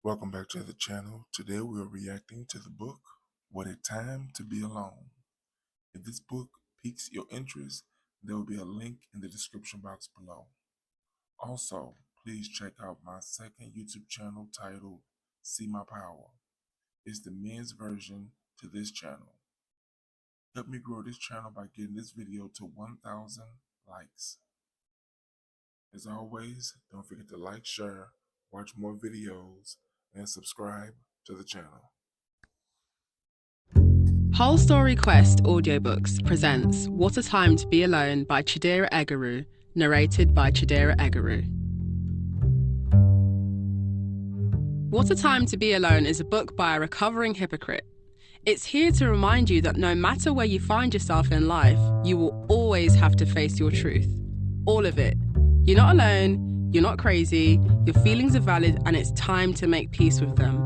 Welcome back to the channel. Today we are reacting to the book, What a Time to Be Alone. If this book piques your interest, there will be a link in the description box below. Also, please check out my second YouTube channel titled See My Power. It's the men's version to this channel. Help me grow this channel by getting this video to 1,000 likes. As always, don't forget to like, share, watch more videos, and subscribe to the channel. Whole Story Quest Audiobooks presents What a Time to Be Alone by Chidera Eggerue, narrated by Chidera Eggerue. What a Time to Be Alone is a book by a recovering hypocrite. It's here to remind you that no matter where you find yourself in life, you will always have to face your truth. All of it. You're not alone, you're not crazy, your feelings are valid, and it's time to make peace with them.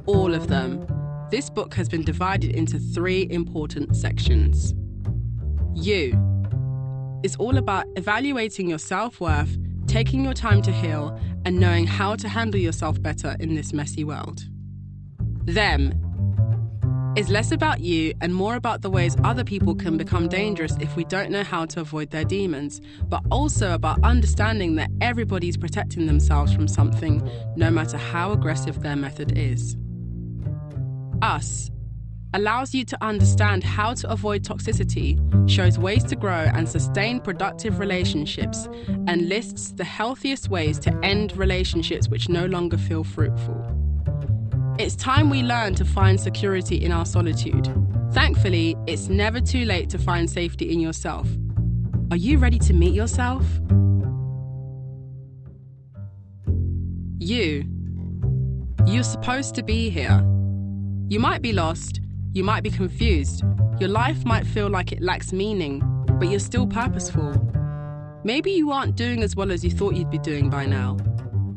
All of them. This book has been divided into 3 important sections. You. It's all about evaluating your self-worth, taking your time to heal, and knowing how to handle yourself better in this messy world. Them. It's less about you and more about the ways other people can become dangerous if we don't know how to avoid their demons, but also about understanding that everybody's protecting themselves from something, no matter how aggressive their method is. Us allows you to understand how to avoid toxicity, shows ways to grow and sustain productive relationships, and lists the healthiest ways to end relationships which no longer feel fruitful. It's time we learn to find security in our solitude. Thankfully, it's never too late to find safety in yourself. Are you ready to meet yourself? You're supposed to be here. You might be lost, you might be confused, your life might feel like it lacks meaning, but you're still purposeful. Maybe you aren't doing as well as you thought you'd be doing by now.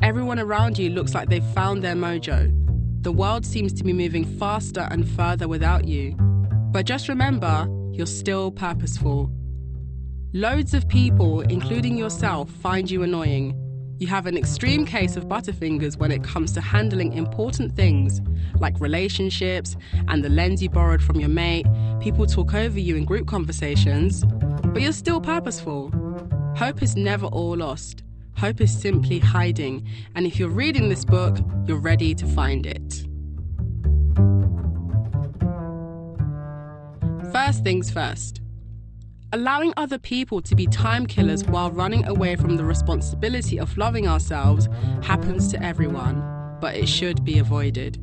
Everyone around you looks like they've found their mojo. The world seems to be moving faster and further without you. But just remember, you're still purposeful. Loads of people, including yourself, find you annoying. You have an extreme case of butterfingers when it comes to handling important things, like relationships and the lens you borrowed from your mate. People talk over you in group conversations, but you're still purposeful. Hope is never all lost. Hope is simply hiding, and if you're reading this book, you're ready to find it. First things first. Allowing other people to be time killers while running away from the responsibility of loving ourselves happens to everyone, but it should be avoided.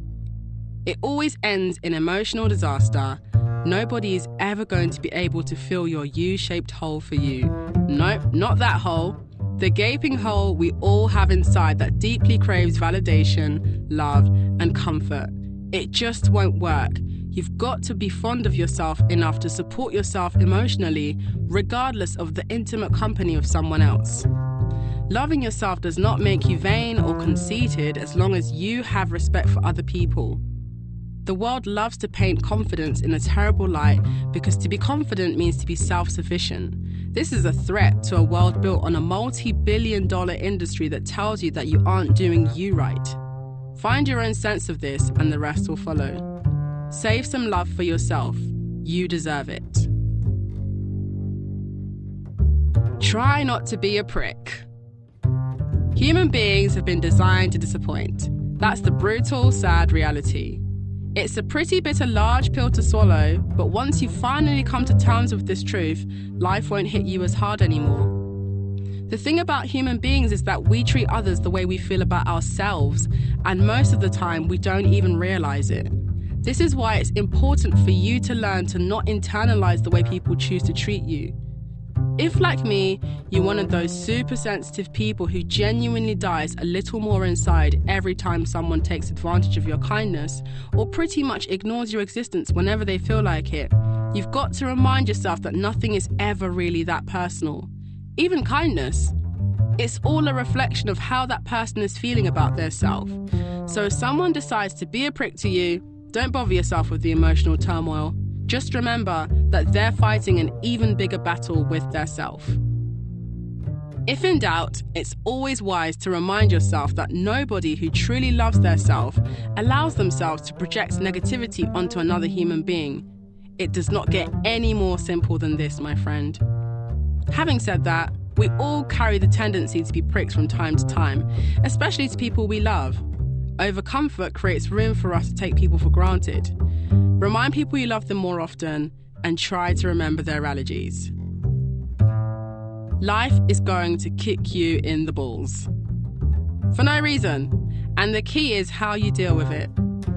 It always ends in emotional disaster. Nobody is ever going to be able to fill your U-shaped hole for you. Nope, not that hole. The gaping hole we all have inside that deeply craves validation, love, and comfort. It just won't work. You've got to be fond of yourself enough to support yourself emotionally, regardless of the intimate company of someone else. Loving yourself does not make you vain or conceited as long as you have respect for other people. The world loves to paint confidence in a terrible light because to be confident means to be self-sufficient. This is a threat to a world built on a multi-billion-dollar industry that tells you that you aren't doing you right. Find your own sense of this and the rest will follow. Save some love for yourself. You deserve it. Try not to be a prick. Human beings have been designed to disappoint. That's the brutal, sad reality. It's a pretty bitter large pill to swallow, but once you finally come to terms with this truth, life won't hit you as hard anymore. The thing about human beings is that we treat others the way we feel about ourselves, and most of the time we don't even realize it. This is why it's important for you to learn to not internalize the way people choose to treat you. If, like me, you're one of those super sensitive people who genuinely dies a little more inside every time someone takes advantage of your kindness, or pretty much ignores your existence whenever they feel like it, you've got to remind yourself that nothing is ever really that personal. Even kindness. It's all a reflection of how that person is feeling about their self. So if someone decides to be a prick to you, don't bother yourself with the emotional turmoil. Just remember that they're fighting an even bigger battle with their self. If in doubt, it's always wise to remind yourself that nobody who truly loves their self allows themselves to project negativity onto another human being. It does not get any more simple than this, my friend. Having said that, we all carry the tendency to be pricks from time to time, especially to people we love. Overcomfort creates room for us to take people for granted. Remind people you love them more often and try to remember their allergies. Life is going to kick you in the balls. For no reason. And the key is how you deal with it.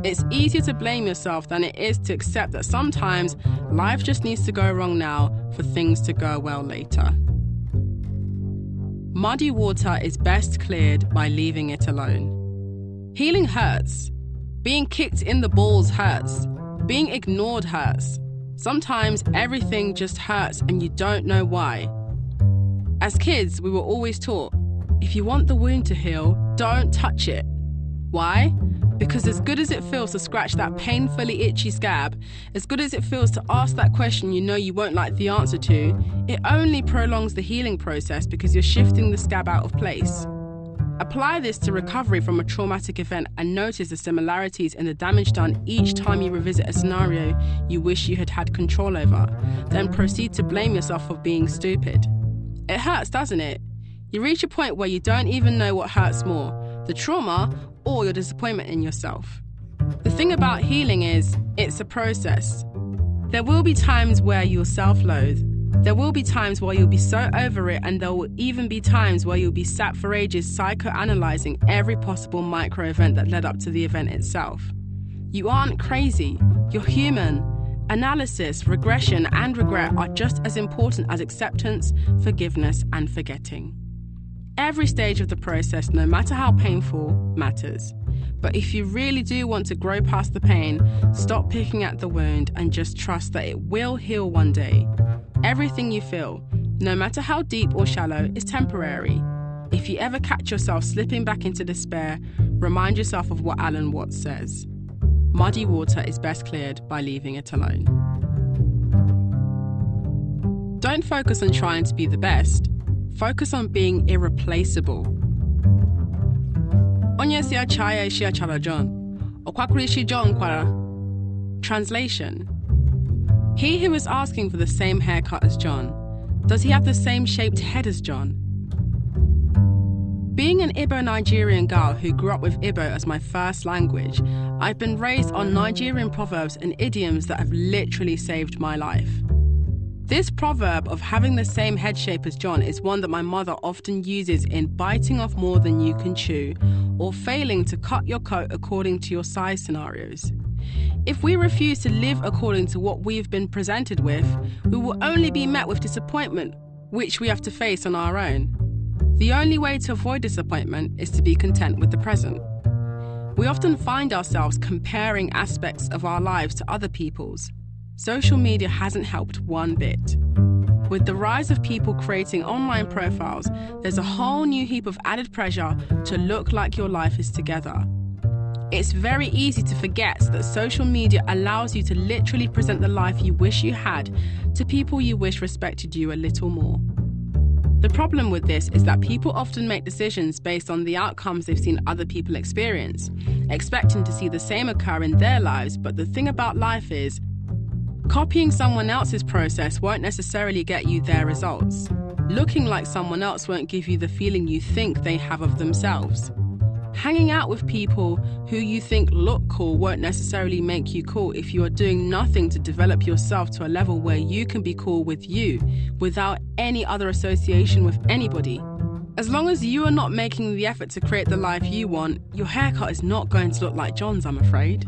It's easier to blame yourself than it is to accept that sometimes life just needs to go wrong now for things to go well later. Muddy water is best cleared by leaving it alone. Healing hurts. Being kicked in the balls hurts. Being ignored hurts. Sometimes everything just hurts and you don't know why. As kids, we were always taught, if you want the wound to heal, don't touch it. Why? Because as good as it feels to scratch that painfully itchy scab, as good as it feels to ask that question you know you won't like the answer to, it only prolongs the healing process because you're shifting the scab out of place. Apply this to recovery from a traumatic event and notice the similarities in the damage done each time you revisit a scenario you wish you had had control over. Then proceed to blame yourself for being stupid. It hurts, doesn't it? You reach a point where you don't even know what hurts more, the trauma or your disappointment in yourself. The thing about healing is, it's a process. There will be times where you'll self-loathe. There will be times where you'll be so over it, and there will even be times where you'll be sat for ages psychoanalyzing every possible micro-event that led up to the event itself. You aren't crazy. You're human. Analysis, regression, and regret are just as important as acceptance, forgiveness, and forgetting. Every stage of the process, no matter how painful, matters. But if you really do want to grow past the pain, stop picking at the wound and just trust that it will heal one day. Everything you feel, no matter how deep or shallow, is temporary. If you ever catch yourself slipping back into despair, remind yourself of what Alan Watts says. Muddy water is best cleared by leaving it alone. Don't focus on trying to be the best. Focus on being irreplaceable. Onye si achaya shi achara John. Okwakuri shi John kwara. Translation. He who is asking for the same haircut as John, does he have the same shaped head as John? Being an Igbo-Nigerian girl who grew up with Igbo as my first language, I've been raised on Nigerian proverbs and idioms that have literally saved my life. This proverb of having the same head shape as John is one that my mother often uses in biting off more than you can chew or failing to cut your coat according to your size scenarios. If we refuse to live according to what we've been presented with, we will only be met with disappointment, which we have to face on our own. The only way to avoid disappointment is to be content with the present. We often find ourselves comparing aspects of our lives to other people's. Social media hasn't helped one bit. With the rise of people creating online profiles, there's a whole new heap of added pressure to look like your life is together. It's very easy to forget that social media allows you to literally present the life you wish you had to people you wish respected you a little more. The problem with this is that people often make decisions based on the outcomes they've seen other people experience, expecting to see the same occur in their lives, but the thing about life is, copying someone else's process won't necessarily get you their results. Looking like someone else won't give you the feeling you think they have of themselves. Hanging out with people who you think look cool won't necessarily make you cool if you are doing nothing to develop yourself to a level where you can be cool with you without any other association with anybody. As long as you are not making the effort to create the life you want, your haircut is not going to look like John's, I'm afraid.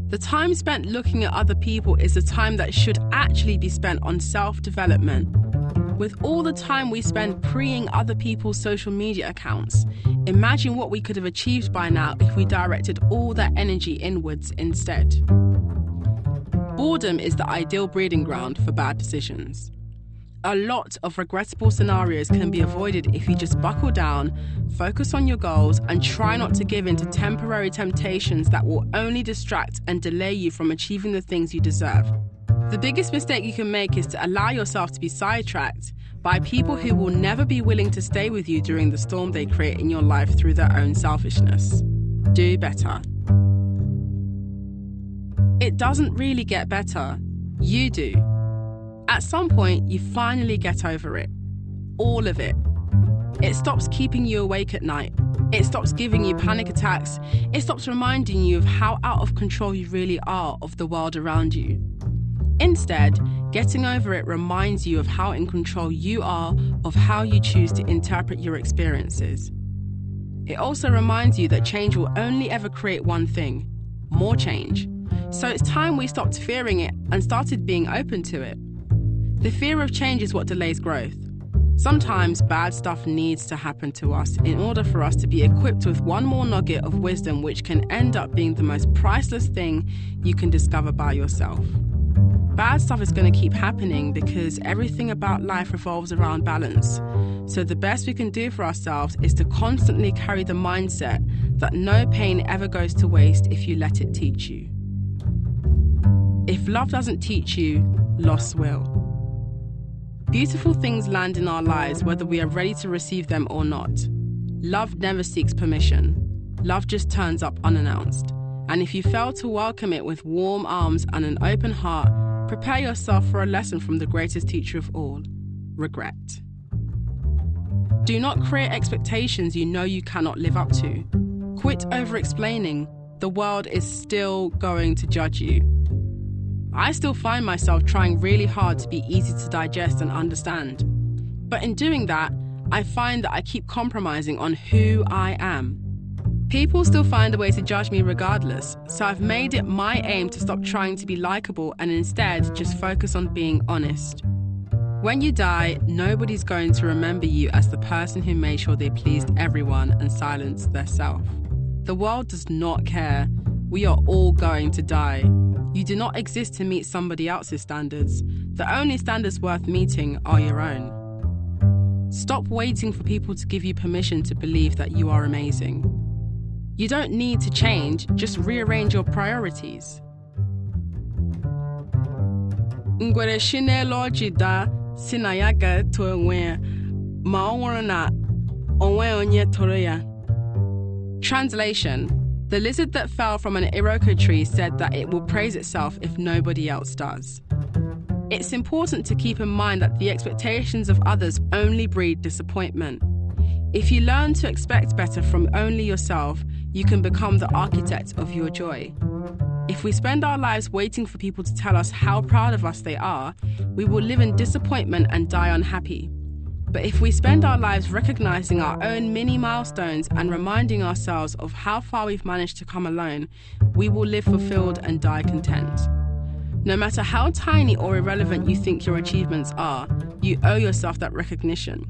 The time spent looking at other people is the time that should actually be spent on self-development. With all the time we spend preying other people's social media accounts, imagine what we could have achieved by now if we directed all that energy inwards instead. Boredom is the ideal breeding ground for bad decisions. A lot of regrettable scenarios can be avoided if you just buckle down, focus on your goals, and try not to give in to temporary temptations that will only distract and delay you from achieving the things you deserve. The biggest mistake you can make is to allow yourself to be sidetracked by people who will never be willing to stay with you during the storm they create in your life through their own selfishness. Do better. It doesn't really get better. You do. At some point, you finally get over it. All of it. It stops keeping you awake at night. It stops giving you panic attacks. It stops reminding you of how out of control you really are of the world around you. Instead, getting over it reminds you of how in control you are of how you choose to interpret your experiences. It also reminds you that change will only ever create one thing: more change. So it's time we stopped fearing it and started being open to it. The fear of change is what delays growth. Sometimes bad stuff needs to happen to us in order for us to be equipped with one more nugget of wisdom, which can end up being the most priceless thing you can discover by yourself. Bad stuff is going to keep happening because everything about life revolves around balance. So the best we can do for ourselves is to constantly carry the mindset that no pain ever goes to waste if you let it teach you. If love doesn't teach you, loss will. Beautiful things land in our lives whether we are ready to receive them or not. Love never seeks permission. Love just turns up unannounced. And if you fail to welcome it with warm arms and an open heart, prepare yourself for a lesson from the greatest teacher of all: regret. Do not create expectations you know you cannot live up to. Quit over-explaining. The world is still going to judge you. I still find myself trying really hard to be easy to digest and understand. But in doing that, I find that I keep compromising on who I am. People still find a way to judge me regardless, so I've made it my aim to stop trying to be likable and instead just focus on being honest. When you die, nobody's going to remember you as the person who made sure they pleased everyone and silenced their self. The world does not care. We are all going to die. You do not exist to meet somebody else's standards. The only standards worth meeting are your own. Stop waiting for people to give you permission to believe that you are amazing. You don't need to change, just rearrange your priorities. Ngwere shinelo jida sinayaga toenwe maorona onwe onye toroya. Translation: the lizard that fell from an iroko tree said that it will praise itself if nobody else does. It's important to keep in mind that the expectations of others only breed disappointment. If you learn to expect better from only yourself, you can become the architect of your joy. If we spend our lives waiting for people to tell us how proud of us they are, we will live in disappointment and die unhappy. But if we spend our lives recognizing our own mini milestones and reminding ourselves of how far we've managed to come alone, we will live fulfilled and die content. No matter how tiny or irrelevant you think your achievements are, you owe yourself that recognition.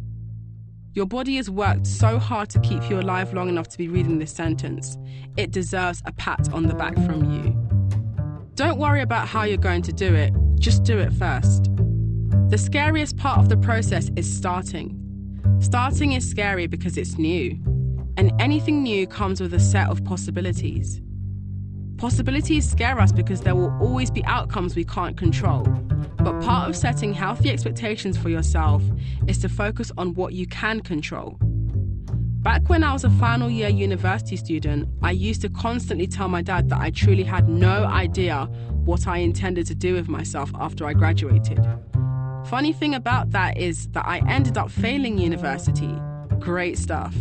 Your body has worked so hard to keep you alive long enough to be reading this sentence. It deserves a pat on the back from you. Don't worry about how you're going to do it, just do it first. The scariest part of the process is starting. Starting is scary because it's new, and anything new comes with a set of possibilities. Possibilities scare us because there will always be outcomes we can't control. But part of setting healthy expectations for yourself is to focus on what you can control. Back when I was a final year university student, I used to constantly tell my dad that I truly had no idea what I intended to do with myself after I graduated. Funny thing about that is that I ended up failing university. Great stuff.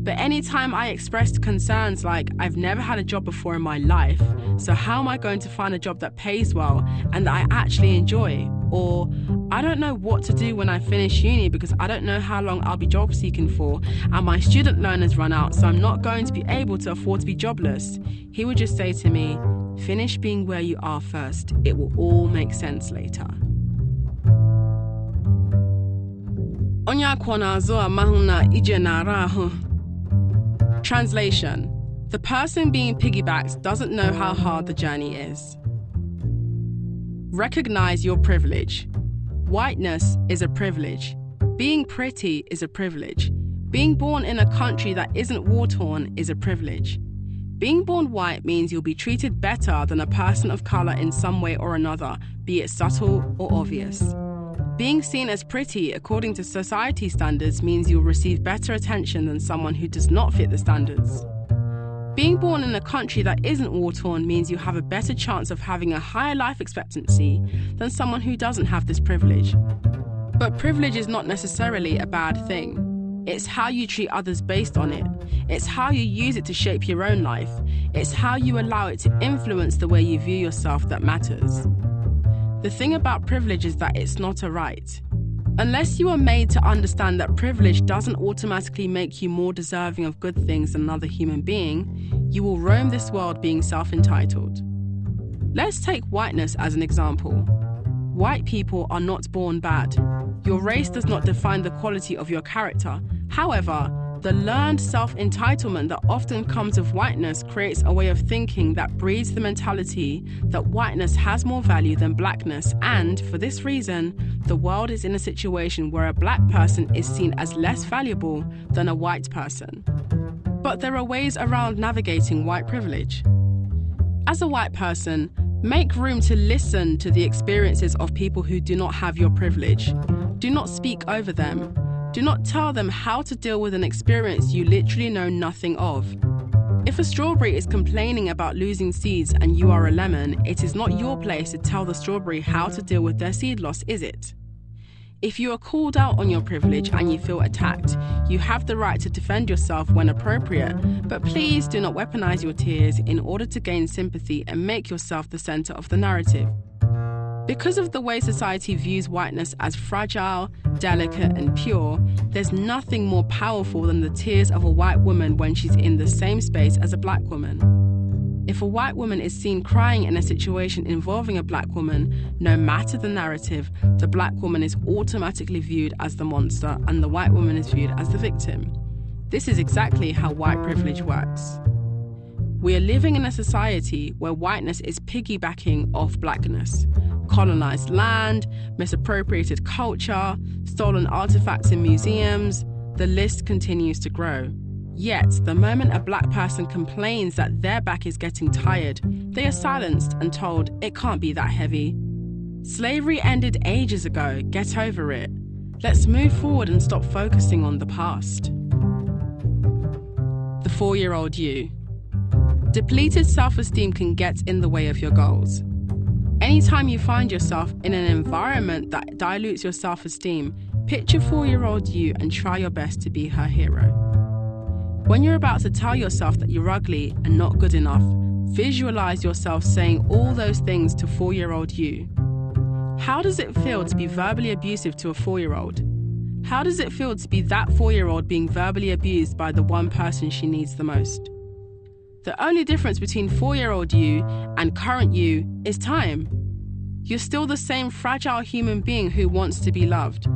But anytime I expressed concerns like, I've never had a job before in my life, so how am I going to find a job that pays well and that I actually enjoy? Or, I don't know what to do when I finish uni because I don't know how long I'll be job seeking for, and my student loan has run out, so I'm not going to be able to afford to be jobless. He would just say to me, finish being where you are first. It will all make sense later. Translation: the person being piggybacked doesn't know how hard the journey is. Recognize your privilege. Whiteness is a privilege. Being pretty is a privilege. Being born in a country that isn't war-torn is a privilege. Being born white means you'll be treated better than a person of color in some way or another, be it subtle or obvious. Being seen as pretty according to society standards means you'll receive better attention than someone who does not fit the standards. Being born in a country that isn't war-torn means you have a better chance of having a higher life expectancy than someone who doesn't have this privilege. But privilege is not necessarily a bad thing. It's how you treat others based on it. It's how you use it to shape your own life. It's how you allow it to influence the way you view yourself that matters. The thing about privilege is that it's not a right. Unless you are made to understand that privilege doesn't automatically make you more deserving of good things than another human being, you will roam this world being self-entitled. Let's take whiteness as an example. White people are not born bad. Your race does not define the quality of your character. However, the learned self-entitlement that often comes with whiteness creates a way of thinking that breeds the mentality that whiteness has more value than blackness, and for this reason, the world is in a situation where a black person is seen as less valuable than a white person. But there are ways around navigating white privilege. As a white person, make room to listen to the experiences of people who do not have your privilege. Do not speak over them. Do not tell them how to deal with an experience you literally know nothing of. If a strawberry is complaining about losing seeds and you are a lemon, it is not your place to tell the strawberry how to deal with their seed loss, is it? If you are called out on your privilege and you feel attacked, you have the right to defend yourself when appropriate, but please do not weaponize your tears in order to gain sympathy and make yourself the center of the narrative. Because of the way society views whiteness as fragile, delicate, and pure, there's nothing more powerful than the tears of a white woman when she's in the same space as a black woman. If a white woman is seen crying in a situation involving a black woman, no matter the narrative, the black woman is automatically viewed as the monster and the white woman is viewed as the victim. This is exactly how white privilege works. We are living in a society where whiteness is piggybacking off blackness. Colonized land, misappropriated culture, stolen artifacts in museums, the list continues to grow. Yet, the moment a black person complains that their back is getting tired, they are silenced and told it can't be that heavy. Slavery ended ages ago, get over it. Let's move forward and stop focusing on the past. The 4-year-old you. Depleted self-esteem can get in the way of your goals. Anytime you find yourself in an environment that dilutes your self-esteem, picture 4-year-old you and try your best to be her hero. When you're about to tell yourself that you're ugly and not good enough, visualize yourself saying all those things to 4-year-old you. How does it feel to be verbally abusive to a 4-year-old? How does it feel to be that 4-year-old being verbally abused by the one person she needs the most? The only difference between 4-year-old you and current you is time. You're still the same fragile human being who wants to be loved.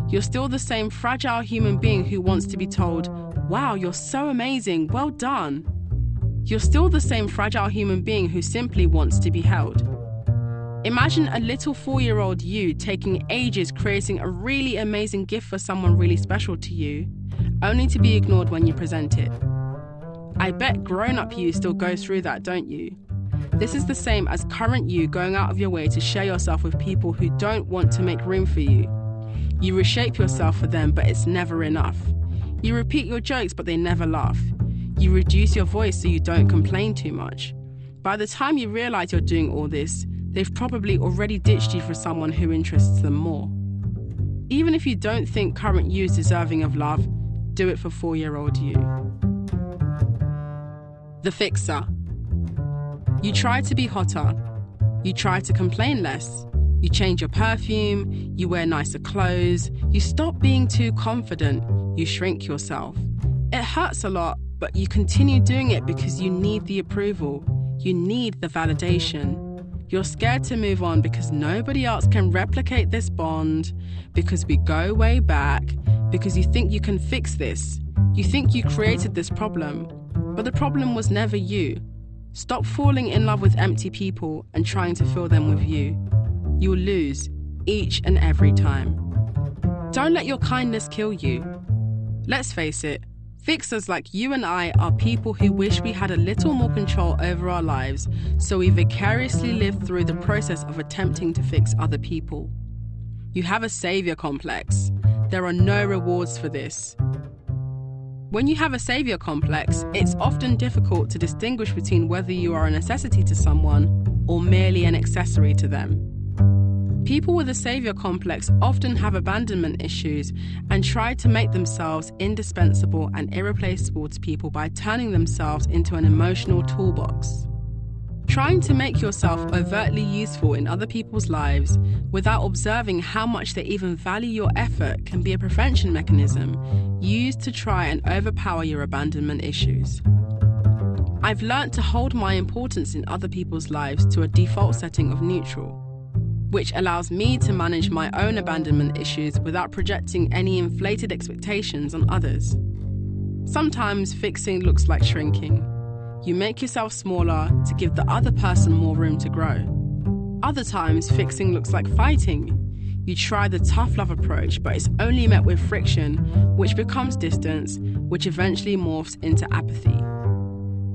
You're still the same fragile human being who wants to be told, "Wow, you're so amazing, well done." You're still the same fragile human being who simply wants to be held. Imagine a little 4-year-old you taking ages creating a really amazing gift for someone really special to you, only to be ignored when you present it. I bet grown-up you still goes through that, don't you? This is the same as current you going out of your way to share yourself with people who don't want to make room for you. You reshape yourself for them, but it's never enough. You repeat your jokes, but they never laugh. You reduce your voice so you don't complain too much. By the time you realize you're doing all this, they've probably already ditched you for someone who interests them more. Even if you don't think current you is deserving of love, do it for 4-year-old you. The fixer. You try to be hotter. You try to complain less. You change your perfume. You wear nicer clothes. You stop being too confident. You shrink yourself. It hurts a lot, but you continue doing it because you need the approval. You need the validation. You're scared to move on because nobody else can replicate this bond, because we go way back, because you think you can fix this. You think you created this problem. But the problem was never you. Stop falling in love with empty people and trying to fill them with you. You'll lose each and every time. Don't let your kindness kill you. Let's face it, fixers like you and I are people who wish we had a little more control over our lives, so we vicariously live through the process of attempting to fix other people. You have a savior complex. There are no rewards for this. When you have a savior complex, it's often difficult to distinguish between whether you are a necessity to someone or merely an accessory to them. People with a savior complex often have abandonment issues and try to make themselves indispensable and irreplaceable to people by turning themselves into an emotional toolbox. Trying to make yourself overtly useful in other people's lives without observing how much they even value your effort can be a prevention mechanism used to try and overpower your abandonment issues. I've learnt to hold my importance in other people's lives to a default setting of neutral, which allows me to manage my own abandonment issues without projecting any inflated expectations on others. Sometimes fixing looks like shrinking. You make yourself smaller to give the other person more room to grow. Other times, fixing looks like fighting. You try the tough love approach, but it's only met with friction, which becomes distance, which eventually morphs into apathy.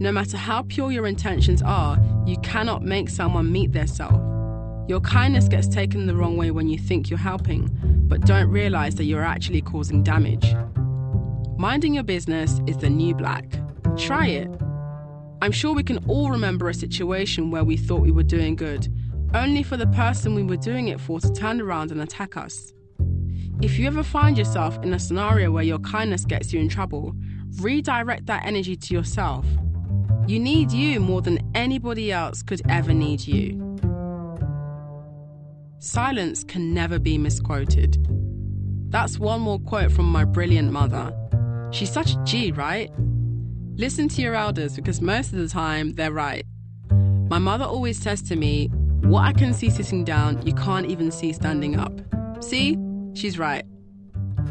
No matter how pure your intentions are, you cannot make someone meet their self. Your kindness gets taken the wrong way when you think you're helping, but don't realize that you're actually causing damage. Minding your business is the new black. Try it. I'm sure we can all remember a situation where we thought we were doing good, only for the person we were doing it for to turn around and attack us. If you ever find yourself in a scenario where your kindness gets you in trouble, redirect that energy to yourself. You need you more than anybody else could ever need you. Silence can never be misquoted. That's one more quote from my brilliant mother. She's such a G, right? Listen to your elders because most of the time they're right. My mother always says to me, what I can see sitting down, you can't even see standing up. See? She's right.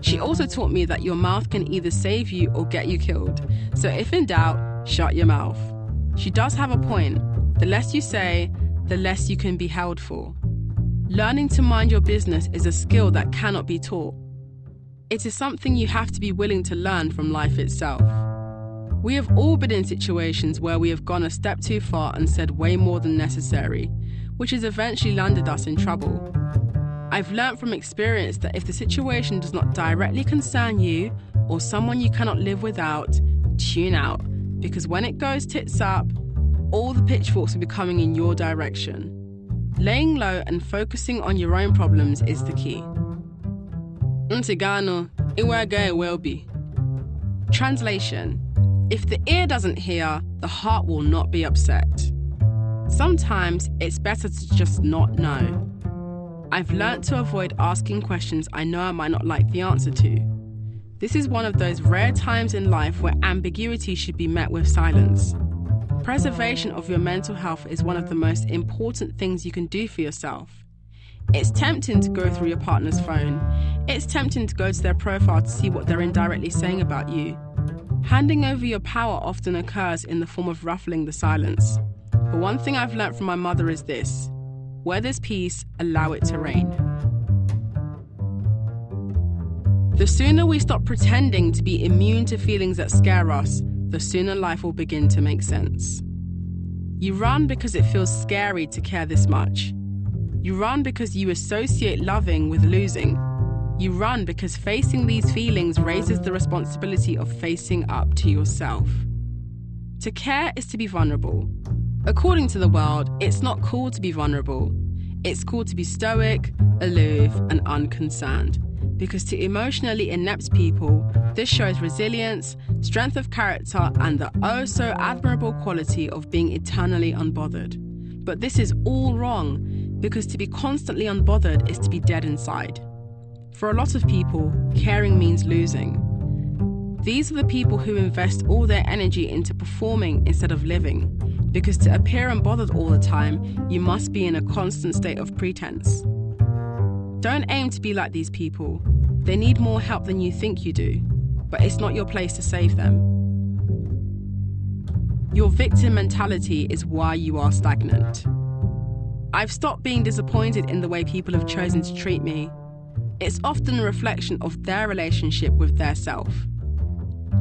She also taught me that your mouth can either save you or get you killed. So if in doubt, shut your mouth. She does have a point. The less you say, the less you can be held for. Learning to mind your business is a skill that cannot be taught. It is something you have to be willing to learn from life itself. We have all been in situations where we have gone a step too far and said way more than necessary, which has eventually landed us in trouble. I've learnt from experience that if the situation does not directly concern you or someone you cannot live without, tune out, because when it goes tits up, all the pitchforks will be coming in your direction. Laying low and focusing on your own problems is the key. Ntigano, iwaga will be. Translation: if the ear doesn't hear, the heart will not be upset. Sometimes it's better to just not know. I've learnt to avoid asking questions I know I might not like the answer to. This is one of those rare times in life where ambiguity should be met with silence. Preservation of your mental health is one of the most important things you can do for yourself. It's tempting to go through your partner's phone. It's tempting to go to their profile to see what they're indirectly saying about you. Handing over your power often occurs in the form of ruffling the silence. But one thing I've learnt from my mother is this: where there's peace, allow it to reign. The sooner we stop pretending to be immune to feelings that scare us, the sooner life will begin to make sense. You run because it feels scary to care this much. You run because you associate loving with losing. You run because facing these feelings raises the responsibility of facing up to yourself. To care is to be vulnerable. According to the world, it's not cool to be vulnerable. It's cool to be stoic, aloof, and unconcerned. Because to emotionally inept people, this shows resilience, strength of character, and the oh-so admirable quality of being eternally unbothered. But this is all wrong, because to be constantly unbothered is to be dead inside. For a lot of people, caring means losing. These are the people who invest all their energy into performing instead of living, because to appear unbothered all the time, you must be in a constant state of pretense. Don't aim to be like these people. They need more help than you think you do, but it's not your place to save them. Your victim mentality is why you are stagnant. I've stopped being disappointed in the way people have chosen to treat me. It's often a reflection of their relationship with their self.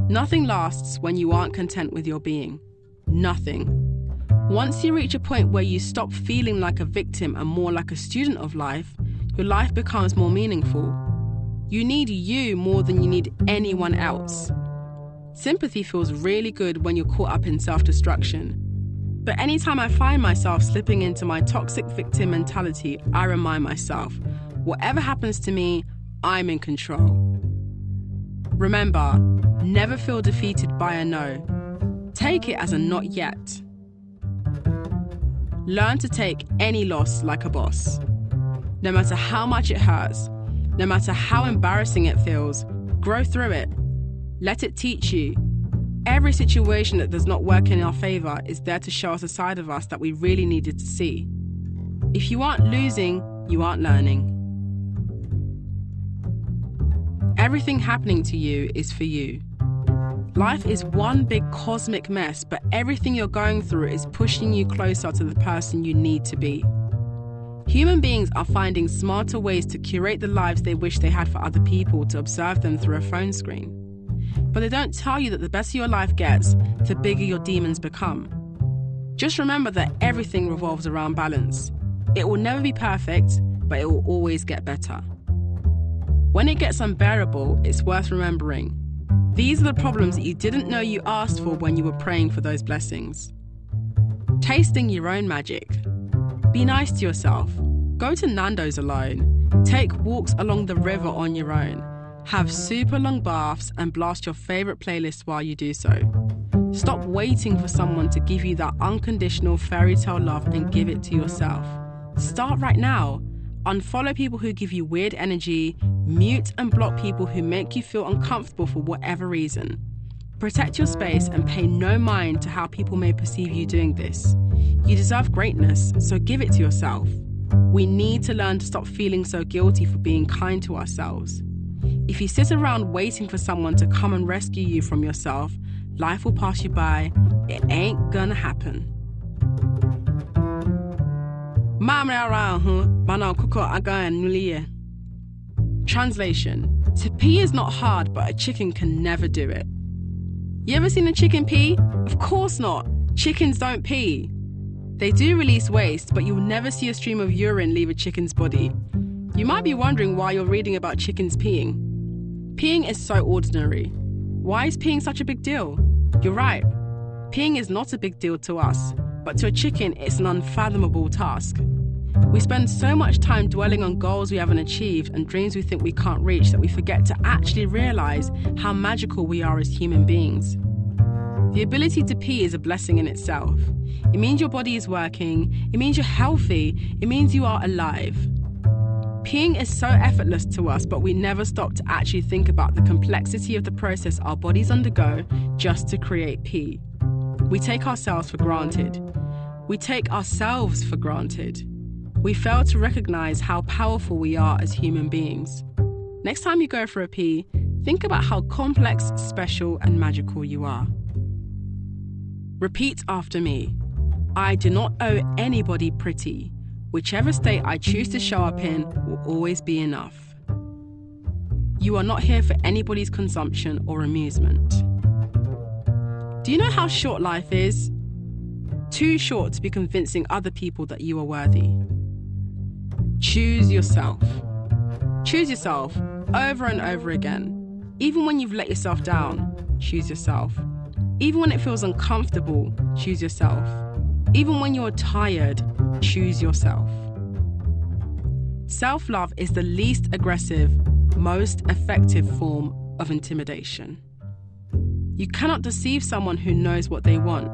Nothing lasts when you aren't content with your being. Nothing. Once you reach a point where you stop feeling like a victim and more like a student of life, your life becomes more meaningful. You need you more than you need anyone else. Sympathy feels really good when you're caught up in self-destruction. But anytime I find myself slipping into my toxic victim mentality, I remind myself, whatever happens to me, I'm in control. Remember, never feel defeated by a no. Take it as a not yet. Learn to take any loss like a boss. No matter how much it hurts, no matter how embarrassing it feels, grow through it. Let it teach you. Every situation that does not work in our favor is there to show us a side of us that we really needed to see. If you aren't losing, you aren't learning. Everything happening to you is for you. Life is one big cosmic mess, but everything you're going through is pushing you closer to the person you need to be. Human beings are finding smarter ways to curate the lives they wish they had for other people to observe them through a phone screen. But they don't tell you that the better your life gets, the bigger your demons become. Just remember that everything revolves around balance. It will never be perfect, but it will always get better. When it gets unbearable, it's worth remembering. These are the problems that you didn't know you asked for when you were praying for those blessings. Tasting your own magic. Be nice to yourself. Go to Nando's alone. Take walks along the river on your own. Have super long baths and blast your favorite playlist while you do so. Stop waiting for someone to give you that unconditional fairy tale love and give it to yourself. Start right now. Unfollow people who give you weird energy, mute and block people who make you feel uncomfortable for whatever reason. Protect your space and pay no mind to how people may perceive you doing this. You deserve greatness, so give it to yourself. We need to learn to stop feeling so guilty for being kind to ourselves. If you sit around waiting for someone to come and rescue you from yourself, life will pass you by. It ain't gonna happen. Translation: to pee is not hard, but a chicken can never do it. You ever seen a chicken pee? Of course not. Chickens don't pee. They do release waste, but you'll never see a stream of urine leave a chicken's body. You might be wondering why you're reading about chickens peeing. Peeing is so ordinary. Why is peeing such a big deal? You're right. Peeing is not a big deal to us, but to a chicken, it's an unfathomable task. We spend so much time dwelling on goals we haven't achieved and dreams we think we can't reach that we forget to actually realize how magical we are as human beings. The ability to pee is a blessing in itself. It means your body is working, it means you're healthy, it means you are alive. Peeing is so effortless to us, but we never stop to actually think about the complexity of the process our bodies undergo just to create pee. We take ourselves for granted. We take ourselves for granted. We fail to recognize how powerful we are as human beings. Next time you go for a pee, think about how complex, special, and magical you are. Repeat after me. I do not owe anybody pretty. Whichever state I choose to show up in will always be enough. You are not here for anybody's consumption or amusement. Do you know how short life is? Too short to be convincing other people that you are worthy. Choose yourself. Choose yourself over and over again. Even when you've let yourself down, choose yourself. Even when it feels uncomfortable, choose yourself. Even when you're tired, choose yourself. Self-love is the least aggressive, most effective form of intimidation. You cannot deceive someone who knows what they want.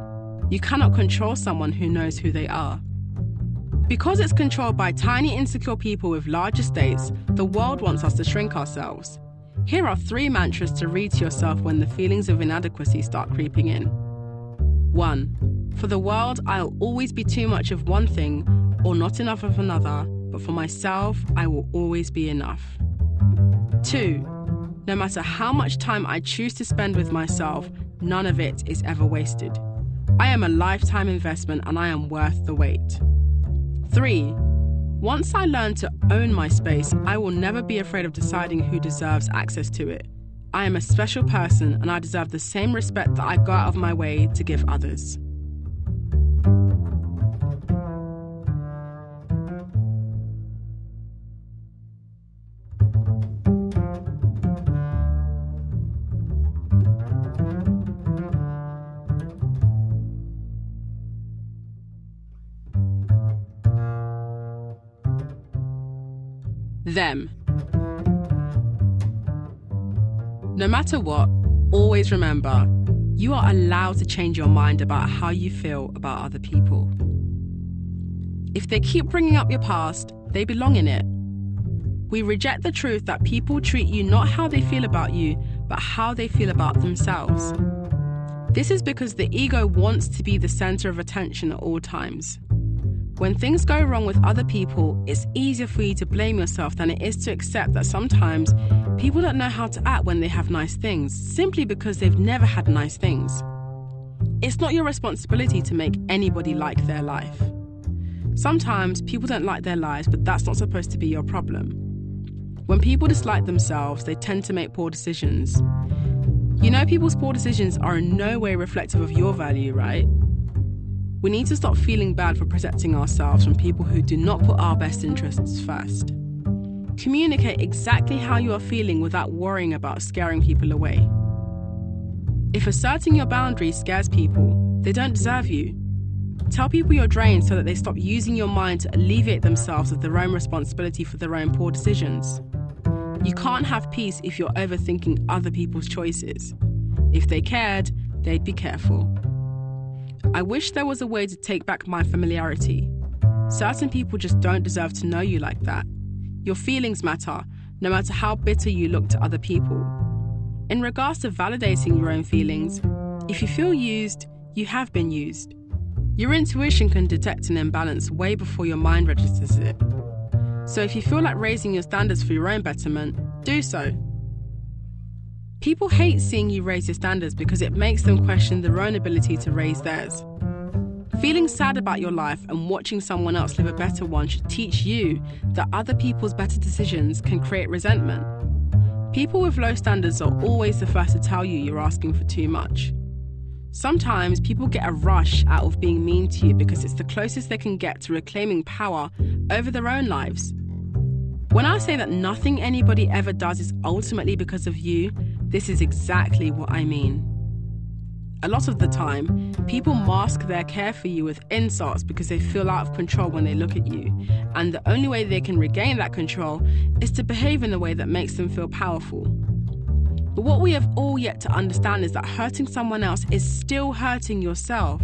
You cannot control someone who knows who they are. Because it's controlled by tiny, insecure people with large estates, the world wants us to shrink ourselves. Here are 3 mantras to read to yourself when the feelings of inadequacy start creeping in. 1. For the world, I'll always be too much of one thing or not enough of another, but for myself, I will always be enough. 2. No matter how much time I choose to spend with myself, none of it is ever wasted. I am a lifetime investment and I am worth the wait. 3. Once I learn to own my space, I will never be afraid of deciding who deserves access to it. I am a special person and I deserve the same respect that I go out of my way to give others. Them. No matter what, always remember, you are allowed to change your mind about how you feel about other people. If they keep bringing up your past, they belong in it. We reject the truth that people treat you not how they feel about you, but how they feel about themselves. This is because the ego wants to be the center of attention at all times. When things go wrong with other people, it's easier for you to blame yourself than it is to accept that sometimes people don't know how to act when they have nice things, simply because they've never had nice things. It's not your responsibility to make anybody like their life. Sometimes people don't like their lives, but that's not supposed to be your problem. When people dislike themselves, they tend to make poor decisions. You know, people's poor decisions are in no way reflective of your value, right? We need to stop feeling bad for protecting ourselves from people who do not put our best interests first. Communicate exactly how you are feeling without worrying about scaring people away. If asserting your boundaries scares people, they don't deserve you. Tell people you're drained so that they stop using your mind to alleviate themselves of their own responsibility for their own poor decisions. You can't have peace if you're overthinking other people's choices. If they cared, they'd be careful. I wish there was a way to take back my familiarity. Certain people just don't deserve to know you like that. Your feelings matter, no matter how bitter you look to other people. In regards to validating your own feelings, if you feel used, you have been used. Your intuition can detect an imbalance way before your mind registers it. So if you feel like raising your standards for your own betterment, do so. People hate seeing you raise your standards because it makes them question their own ability to raise theirs. Feeling sad about your life and watching someone else live a better one should teach you that other people's better decisions can create resentment. People with low standards are always the first to tell you you're asking for too much. Sometimes people get a rush out of being mean to you because it's the closest they can get to reclaiming power over their own lives. When I say that nothing anybody ever does is ultimately because of you, this is exactly what I mean. A lot of the time, people mask their care for you with insults because they feel out of control when they look at you, and the only way they can regain that control is to behave in a way that makes them feel powerful. But what we have all yet to understand is that hurting someone else is still hurting yourself.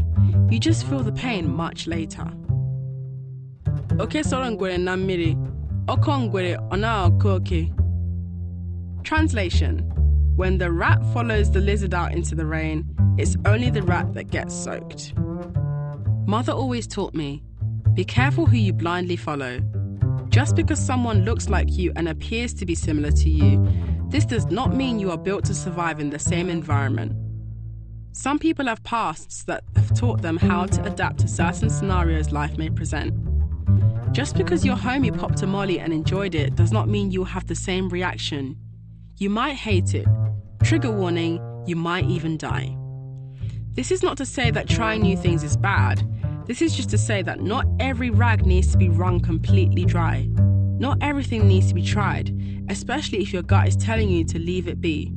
You just feel the pain much later. Translation: when the rat follows the lizard out into the rain, it's only the rat that gets soaked. Mother always taught me, be careful who you blindly follow. Just because someone looks like you and appears to be similar to you, this does not mean you are built to survive in the same environment. Some people have pasts that have taught them how to adapt to certain scenarios life may present. Just because your homie popped a molly and enjoyed it does not mean you'll have the same reaction. You might hate it. Trigger warning, you might even die. This is not to say that trying new things is bad. This is just to say that not every rag needs to be wrung completely dry. Not everything needs to be tried, especially if your gut is telling you to leave it be.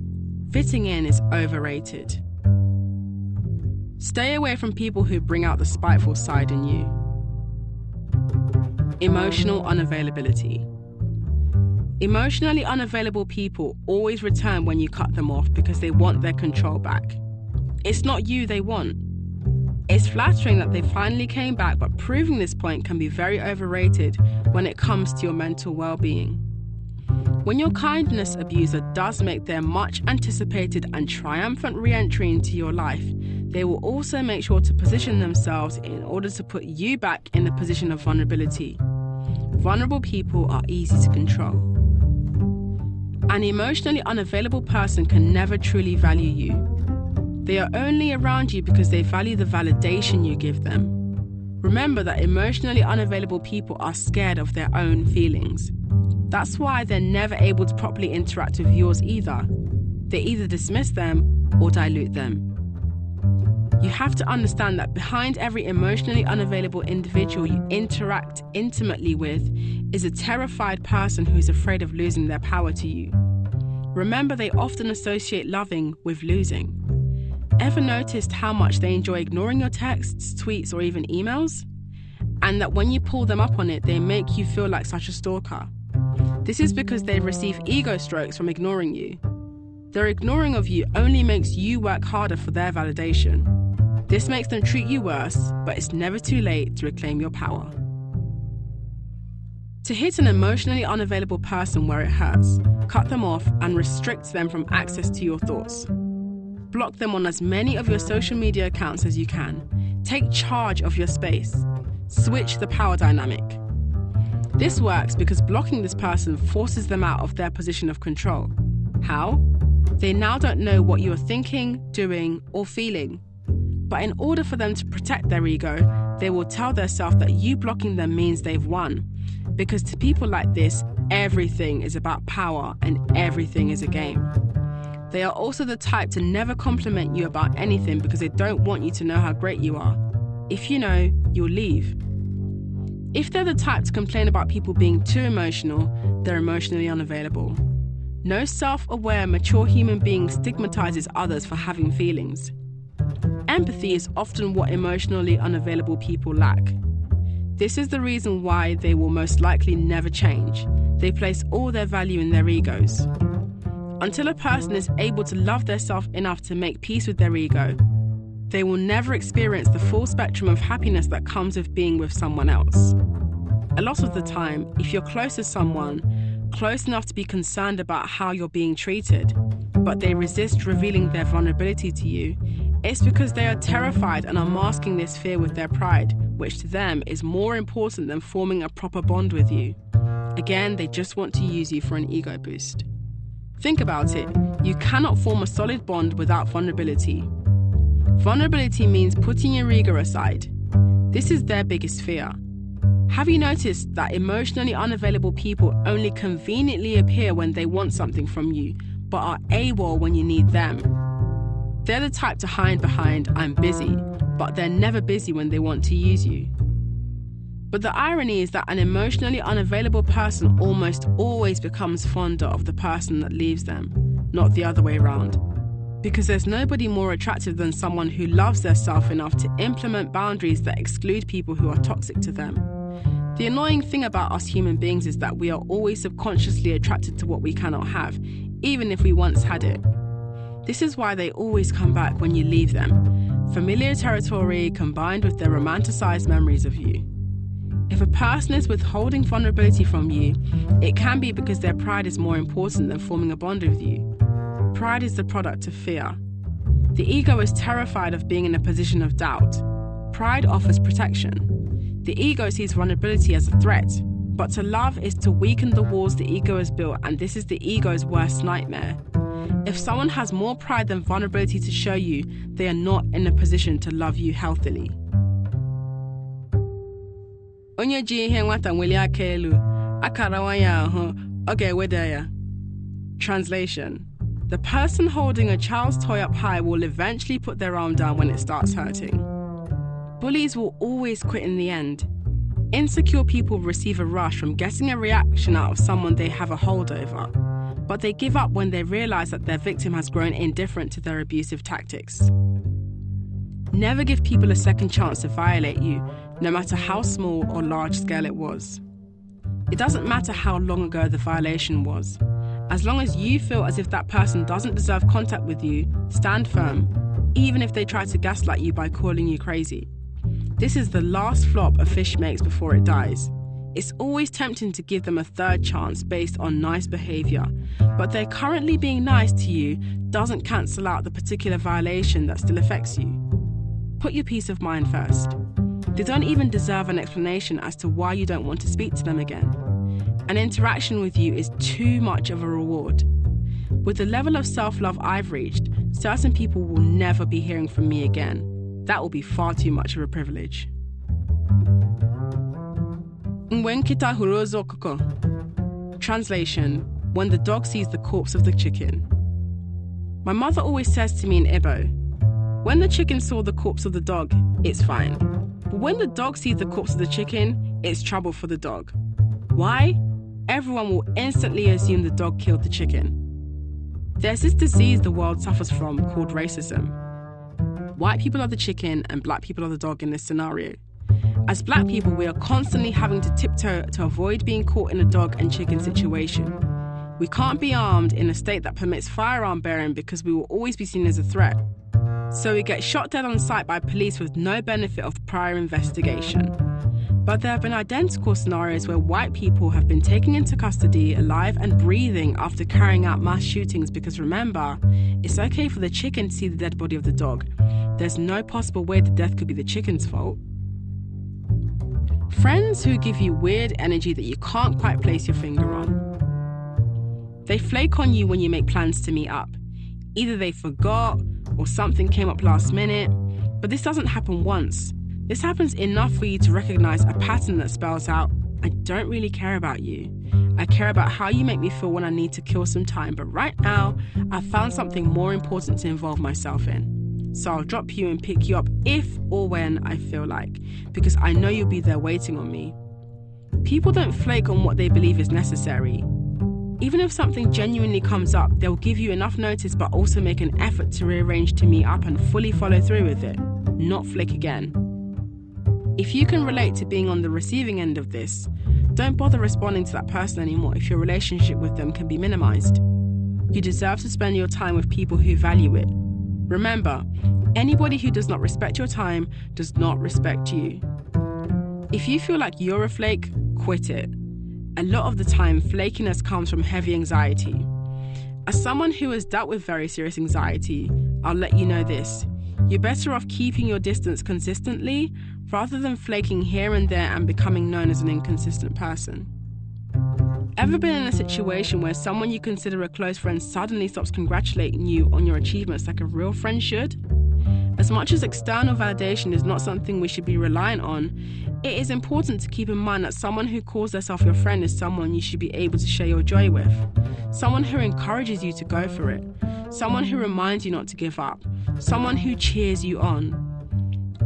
Fitting in is overrated. Stay away from people who bring out the spiteful side in you. Emotional unavailability. Emotionally unavailable people always return when you cut them off because they want their control back. It's not you they want. It's flattering that they finally came back, but proving this point can be very overrated when it comes to your mental well-being. When your kindness abuser does make their much anticipated and triumphant re-entry into your life, they will also make sure to position themselves in order to put you back in the position of vulnerability. Vulnerable people are easy to control. An emotionally unavailable person can never truly value you. They are only around you because they value the validation you give them. Remember that emotionally unavailable people are scared of their own feelings. That's why they're never able to properly interact with yours either. They either dismiss them or dilute them. You have to understand that behind every emotionally unavailable individual you interact intimately with is a terrified person who's afraid of losing their power to you. Remember, they often associate loving with losing. Ever noticed how much they enjoy ignoring your texts, tweets, or even emails? And that when you pull them up on it, they make you feel like such a stalker. This is because they receive ego strokes from ignoring you. Their ignoring of you only makes you work harder for their validation. This makes them treat you worse, but it's never too late to reclaim your power. To hit an emotionally unavailable person where it hurts, cut them off and restrict them from access to your thoughts. Block them on as many of your social media accounts as you can. Take charge of your space. Switch the power dynamic. This works because blocking this person forces them out of their position of control. How? They now don't know what you are thinking, doing, or feeling. But in order for them to protect their ego, they will tell themselves that you blocking them means they've won. Because to people like this, everything is about power and everything is a game. They are also the type to never compliment you about anything because they don't want you to know how great you are. If you know, you'll leave. If they're the type to complain about people being too emotional, they're emotionally unavailable. No self-aware, mature human being stigmatizes others for having feelings. Empathy is often what emotionally unavailable people lack. This is the reason why they will most likely never change. They place all their value in their egos. Until a person is able to love themselves enough to make peace with their ego, they will never experience the full spectrum of happiness that comes with being with someone else. A lot of the time, if you're close to someone, close enough to be concerned about how you're being treated, but they resist revealing their vulnerability to you, it's because they are terrified and are masking this fear with their pride, which to them is more important than forming a proper bond with you. Again, they just want to use you for an ego boost. Think about it. You cannot form a solid bond without vulnerability. Vulnerability means putting your ego aside. This is their biggest fear. Have you noticed that emotionally unavailable people only conveniently appear when they want something from you, but are AWOL when you need them? They're the type to hide behind, "I'm busy," but they're never busy when they want to use you. But the irony is that an emotionally unavailable person almost always becomes fonder of the person that leaves them, not the other way around. Because there's nobody more attractive than someone who loves their self enough to implement boundaries that exclude people who are toxic to them. The annoying thing about us human beings is that we are always subconsciously attracted to what we cannot have, even if we once had it. This is why they always come back when you leave them. Familiar territory combined with their romanticized memories of you. If a person is withholding vulnerability from you, it can be because their pride is more important than forming a bond with you. Pride is the product of fear. The ego is terrified of being in a position of doubt. Pride offers protection. The ego sees vulnerability as a threat, but to love is to weaken the walls the ego has built, and this is the ego's worst nightmare. If someone has more pride than vulnerability to show you, they are not in a position to love you healthily. Onye ji ihe nwata nweli aka elu, akara nwanya ahụ, ọ ga-eweda ya. Translation: the person holding a child's toy up high will eventually put their arm down when it starts hurting. Bullies will always quit in the end. Insecure people receive a rush from getting a reaction out of someone they have a hold over, but they give up when they realize that their victim has grown indifferent to their abusive tactics. Never give people a second chance to violate you, no matter how small or large scale it was. It doesn't matter how long ago the violation was. As long as you feel as if that person doesn't deserve contact with you, stand firm, even if they try to gaslight you by calling you crazy. This is the last flop a fish makes before it dies. It's always tempting to give them a third chance based on nice behavior, but their currently being nice to you doesn't cancel out the particular violation that still affects you. Put your peace of mind first. They don't even deserve an explanation as to why you don't want to speak to them again. An interaction with you is too much of a reward. With the level of self-love I've reached, certain people will never be hearing from me again. That will be far too much of a privilege. Mgbe nkịta hụrụ ozu ọkụkọ. Translation: when the dog sees the corpse of the chicken. My mother always says to me in Igbo, when the chicken saw the corpse of the dog, it's fine. But when the dog sees the corpse of the chicken, it's trouble for the dog. Why? Everyone will instantly assume the dog killed the chicken. There's this disease the world suffers from called racism. White people are the chicken and black people are the dog in this scenario. As Black people, we are constantly having to tiptoe to avoid being caught in a dog and chicken situation. We can't be armed in a state that permits firearm bearing because we will always be seen as a threat. So we get shot dead on sight by police with no benefit of prior investigation. But there have been identical scenarios where white people have been taken into custody alive and breathing after carrying out mass shootings because remember, it's okay for the chicken to see the dead body of the dog. There's no possible way the death could be the chicken's fault. Friends who give you weird energy that you can't quite place your finger on. They flake on you when you make plans to meet up. Either they forgot or something came up last minute, but this doesn't happen once. This happens enough for you to recognize a pattern that spells out, I don't really care about you. I care about how you make me feel when I need to kill some time, but right now, I've found something more important to involve myself in. So I'll drop you and pick you up if or when I feel like, because I know you'll be there waiting on me. People don't flake on what they believe is necessary. Even if something genuinely comes up, they'll give you enough notice but also make an effort to rearrange to meet up and fully follow through with it, not flake again. If you can relate to being on the receiving end of this, don't bother responding to that person anymore if your relationship with them can be minimized. You deserve to spend your time with people who value it. Remember, anybody who does not respect your time does not respect you. If you feel like you're a flake, quit it. A lot of the time, flakiness comes from heavy anxiety. As someone who has dealt with very serious anxiety, I'll let you know this. You're better off keeping your distance consistently rather than flaking here and there and becoming known as an inconsistent person. Ever been in a situation where someone you consider a close friend suddenly stops congratulating you on your achievements like a real friend should? As much as external validation is not something we should be reliant on, it is important to keep in mind that someone who calls themselves your friend is someone you should be able to share your joy with. Someone who encourages you to go for it. Someone who reminds you not to give up. Someone who cheers you on.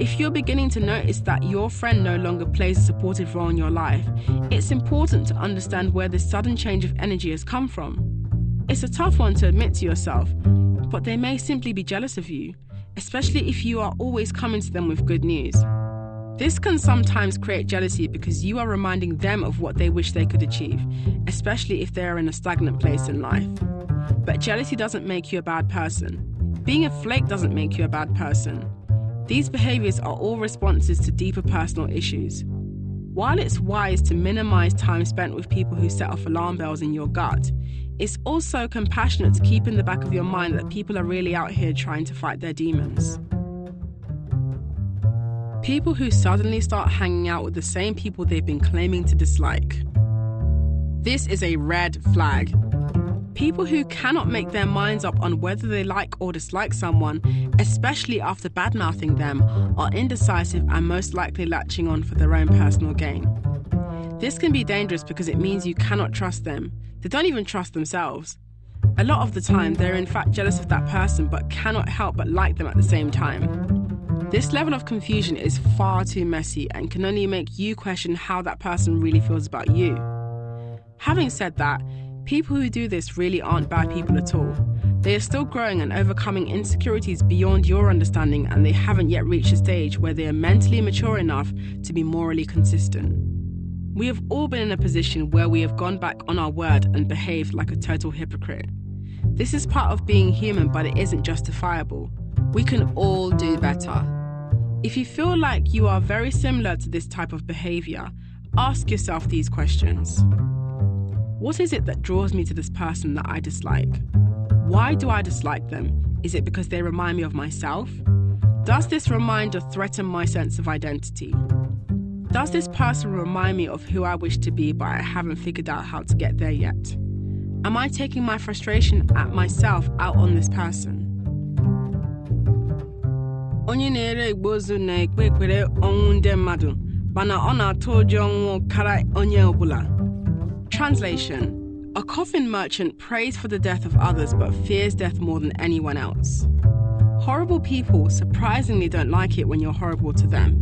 If you're beginning to notice that your friend no longer plays a supportive role in your life, it's important to understand where this sudden change of energy has come from. It's a tough one to admit to yourself, but they may simply be jealous of you, especially if you are always coming to them with good news. This can sometimes create jealousy because you are reminding them of what they wish they could achieve, especially if they are in a stagnant place in life. But jealousy doesn't make you a bad person. Being a flake doesn't make you a bad person. These behaviors are all responses to deeper personal issues. While it's wise to minimize time spent with people who set off alarm bells in your gut, it's also compassionate to keep in the back of your mind that people are really out here trying to fight their demons. People who suddenly start hanging out with the same people they've been claiming to dislike. This is a red flag. People who cannot make their minds up on whether they like or dislike someone, especially after bad-mouthing them, are indecisive and most likely latching on for their own personal gain. This can be dangerous because it means you cannot trust them. They don't even trust themselves. A lot of the time, they're in fact jealous of that person but cannot help but like them at the same time. This level of confusion is far too messy and can only make you question how that person really feels about you. Having said that, people who do this really aren't bad people at all. They are still growing and overcoming insecurities beyond your understanding, and they haven't yet reached a stage where they are mentally mature enough to be morally consistent. We have all been in a position where we have gone back on our word and behaved like a total hypocrite. This is part of being human, but it isn't justifiable. We can all do better. If you feel like you are very similar to this type of behavior, ask yourself these questions. What is it that draws me to this person that I dislike? Why do I dislike them? Is it because they remind me of myself? Does this reminder threaten my sense of identity? Does this person remind me of who I wish to be, but I haven't figured out how to get there yet? Am I taking my frustration at myself out on this person? Onye na-ere igbozu na-ekpe ekpere ọnwụ ndị mmadụ, mana ọ na-atụ ụjọ ọnwụ kara onye ọbụla. Translation: a coffin merchant prays for the death of others but fears death more than anyone else. Horrible people surprisingly don't like it when you're horrible to them.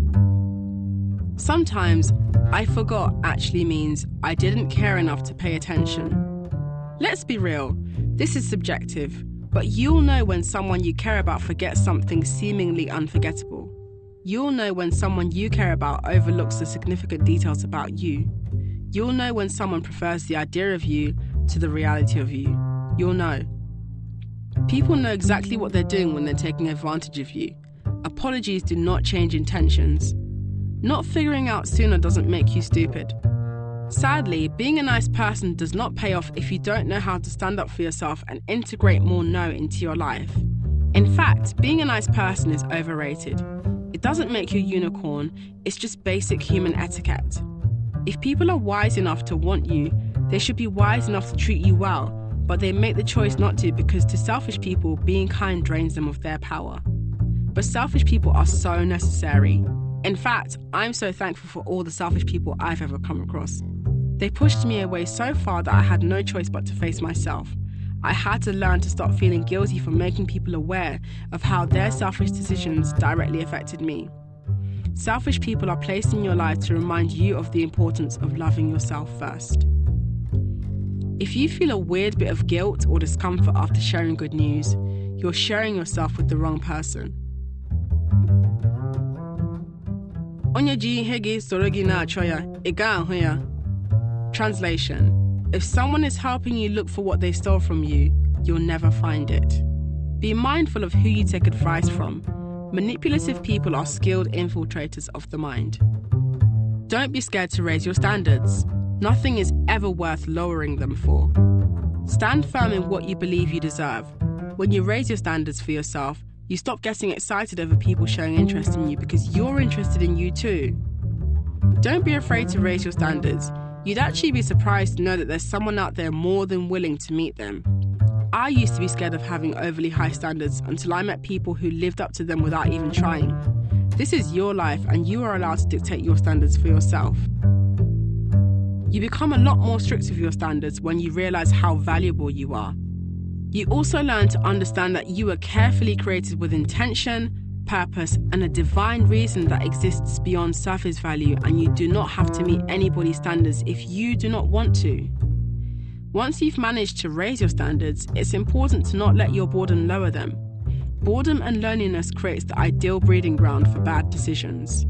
Sometimes, I forgot actually means I didn't care enough to pay attention. Let's be real, this is subjective, but you'll know when someone you care about forgets something seemingly unforgettable. You'll know when someone you care about overlooks the significant details about you. You'll know when someone prefers the idea of you to the reality of you. You'll know. People know exactly what they're doing when they're taking advantage of you. Apologies do not change intentions. Not figuring out sooner doesn't make you stupid. Sadly, being a nice person does not pay off if you don't know how to stand up for yourself and integrate more no into your life. In fact, being a nice person is overrated. It doesn't make you a unicorn, it's just basic human etiquette. If people are wise enough to want you, they should be wise enough to treat you well, but they make the choice not to because to selfish people, being kind drains them of their power. But selfish people are so necessary. In fact, I'm so thankful for all the selfish people I've ever come across. They pushed me away so far that I had no choice but to face myself. I had to learn to stop feeling guilty for making people aware of how their selfish decisions directly affected me. Selfish people are placed in your life to remind you of the importance of loving yourself first. If you feel a weird bit of guilt or discomfort after sharing good news, you're sharing yourself with the wrong person. Translation: if someone is helping you look for what they stole from you, you'll never find it. Be mindful of who you take advice from. Manipulative people are skilled infiltrators of the mind. Don't be scared to raise your standards. Nothing is ever worth lowering them for. Stand firm in what you believe you deserve. When you raise your standards for yourself, you stop getting excited over people showing interest in you because you're interested in you too. Don't be afraid to raise your standards. You'd actually be surprised to know that there's someone out there more than willing to meet them. I used to be scared of having overly high standards until I met people who lived up to them without even trying. This is your life and you are allowed to dictate your standards for yourself. You become a lot more strict with your standards when you realize how valuable you are. You also learn to understand that you are carefully created with intention, purpose, and a divine reason that exists beyond surface value, and you do not have to meet anybody's standards if you do not want to. Once you've managed to raise your standards, it's important to not let your boredom lower them. Boredom and loneliness creates the ideal breeding ground for bad decisions.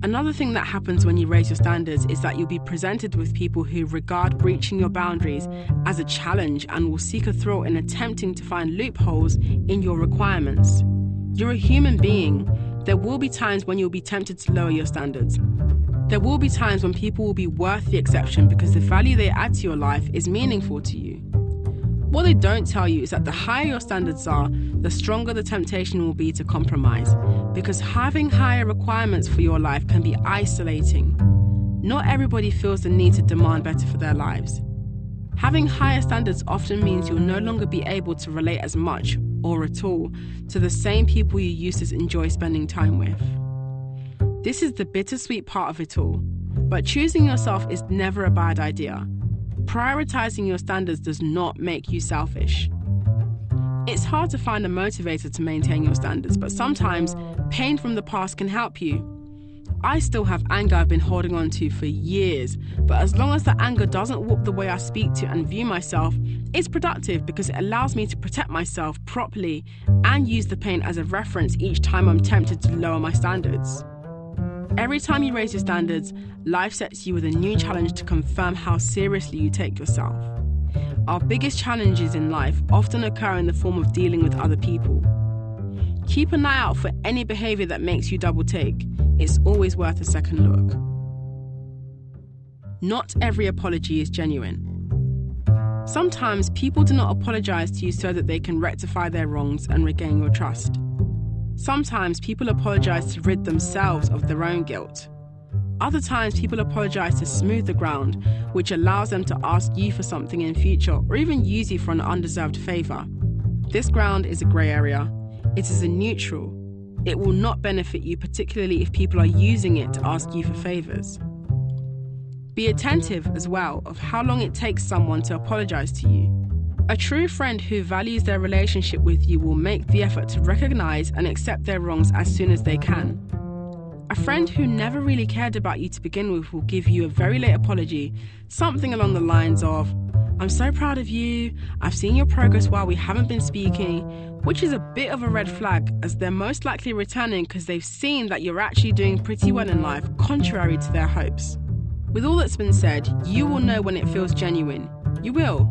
Another thing that happens when you raise your standards is that you'll be presented with people who regard breaching your boundaries as a challenge and will seek a thrill in attempting to find loopholes in your requirements. You're a human being. There will be times when you'll be tempted to lower your standards. There will be times when people will be worth the exception because the value they add to your life is meaningful to you. What they don't tell you is that the higher your standards are, the stronger the temptation will be to compromise, because having higher requirements for your life can be isolating. Not everybody feels the need to demand better for their lives. Having higher standards often means you'll no longer be able to relate as much, or at all, to the same people you used to enjoy spending time with. This is the bittersweet part of it all, but choosing yourself is never a bad idea. Prioritizing your standards does not make you selfish. It's hard to find a motivator to maintain your standards, but sometimes pain from the past can help you. I still have anger I've been holding on to for years, but as long as the anger doesn't warp the way I speak to and view myself, it's productive because it allows me to protect myself properly and use the pain as a reference each time I'm tempted to lower my standards. Every time you raise your standards, life sets you with a new challenge to confirm how seriously you take yourself. Our biggest challenges in life often occur in the form of dealing with other people. Keep an eye out for any behavior that makes you double take. It's always worth a second look. Not every apology is genuine. Sometimes people do not apologize to you so that they can rectify their wrongs and regain your trust. Sometimes people apologize to rid themselves of their own guilt. Other times people apologize to smooth the ground, which allows them to ask you for something in future or even use you for an undeserved favor. This ground is a gray area. It is a neutral. It will not benefit you, particularly if people are using it to ask you for favors. Be attentive as well of how long it takes someone to apologize to you. A true friend who values their relationship with you will make the effort to recognize and accept their wrongs as soon as they can. A friend who never really cared about you to begin with will give you a very late apology, something along the lines of, I'm so proud of you. I've seen your progress while we haven't been speaking, which is a bit of a red flag, as they're most likely returning because they've seen that you're actually doing pretty well in life, contrary to their hopes. With all that's been said, you will know when it feels genuine. You will.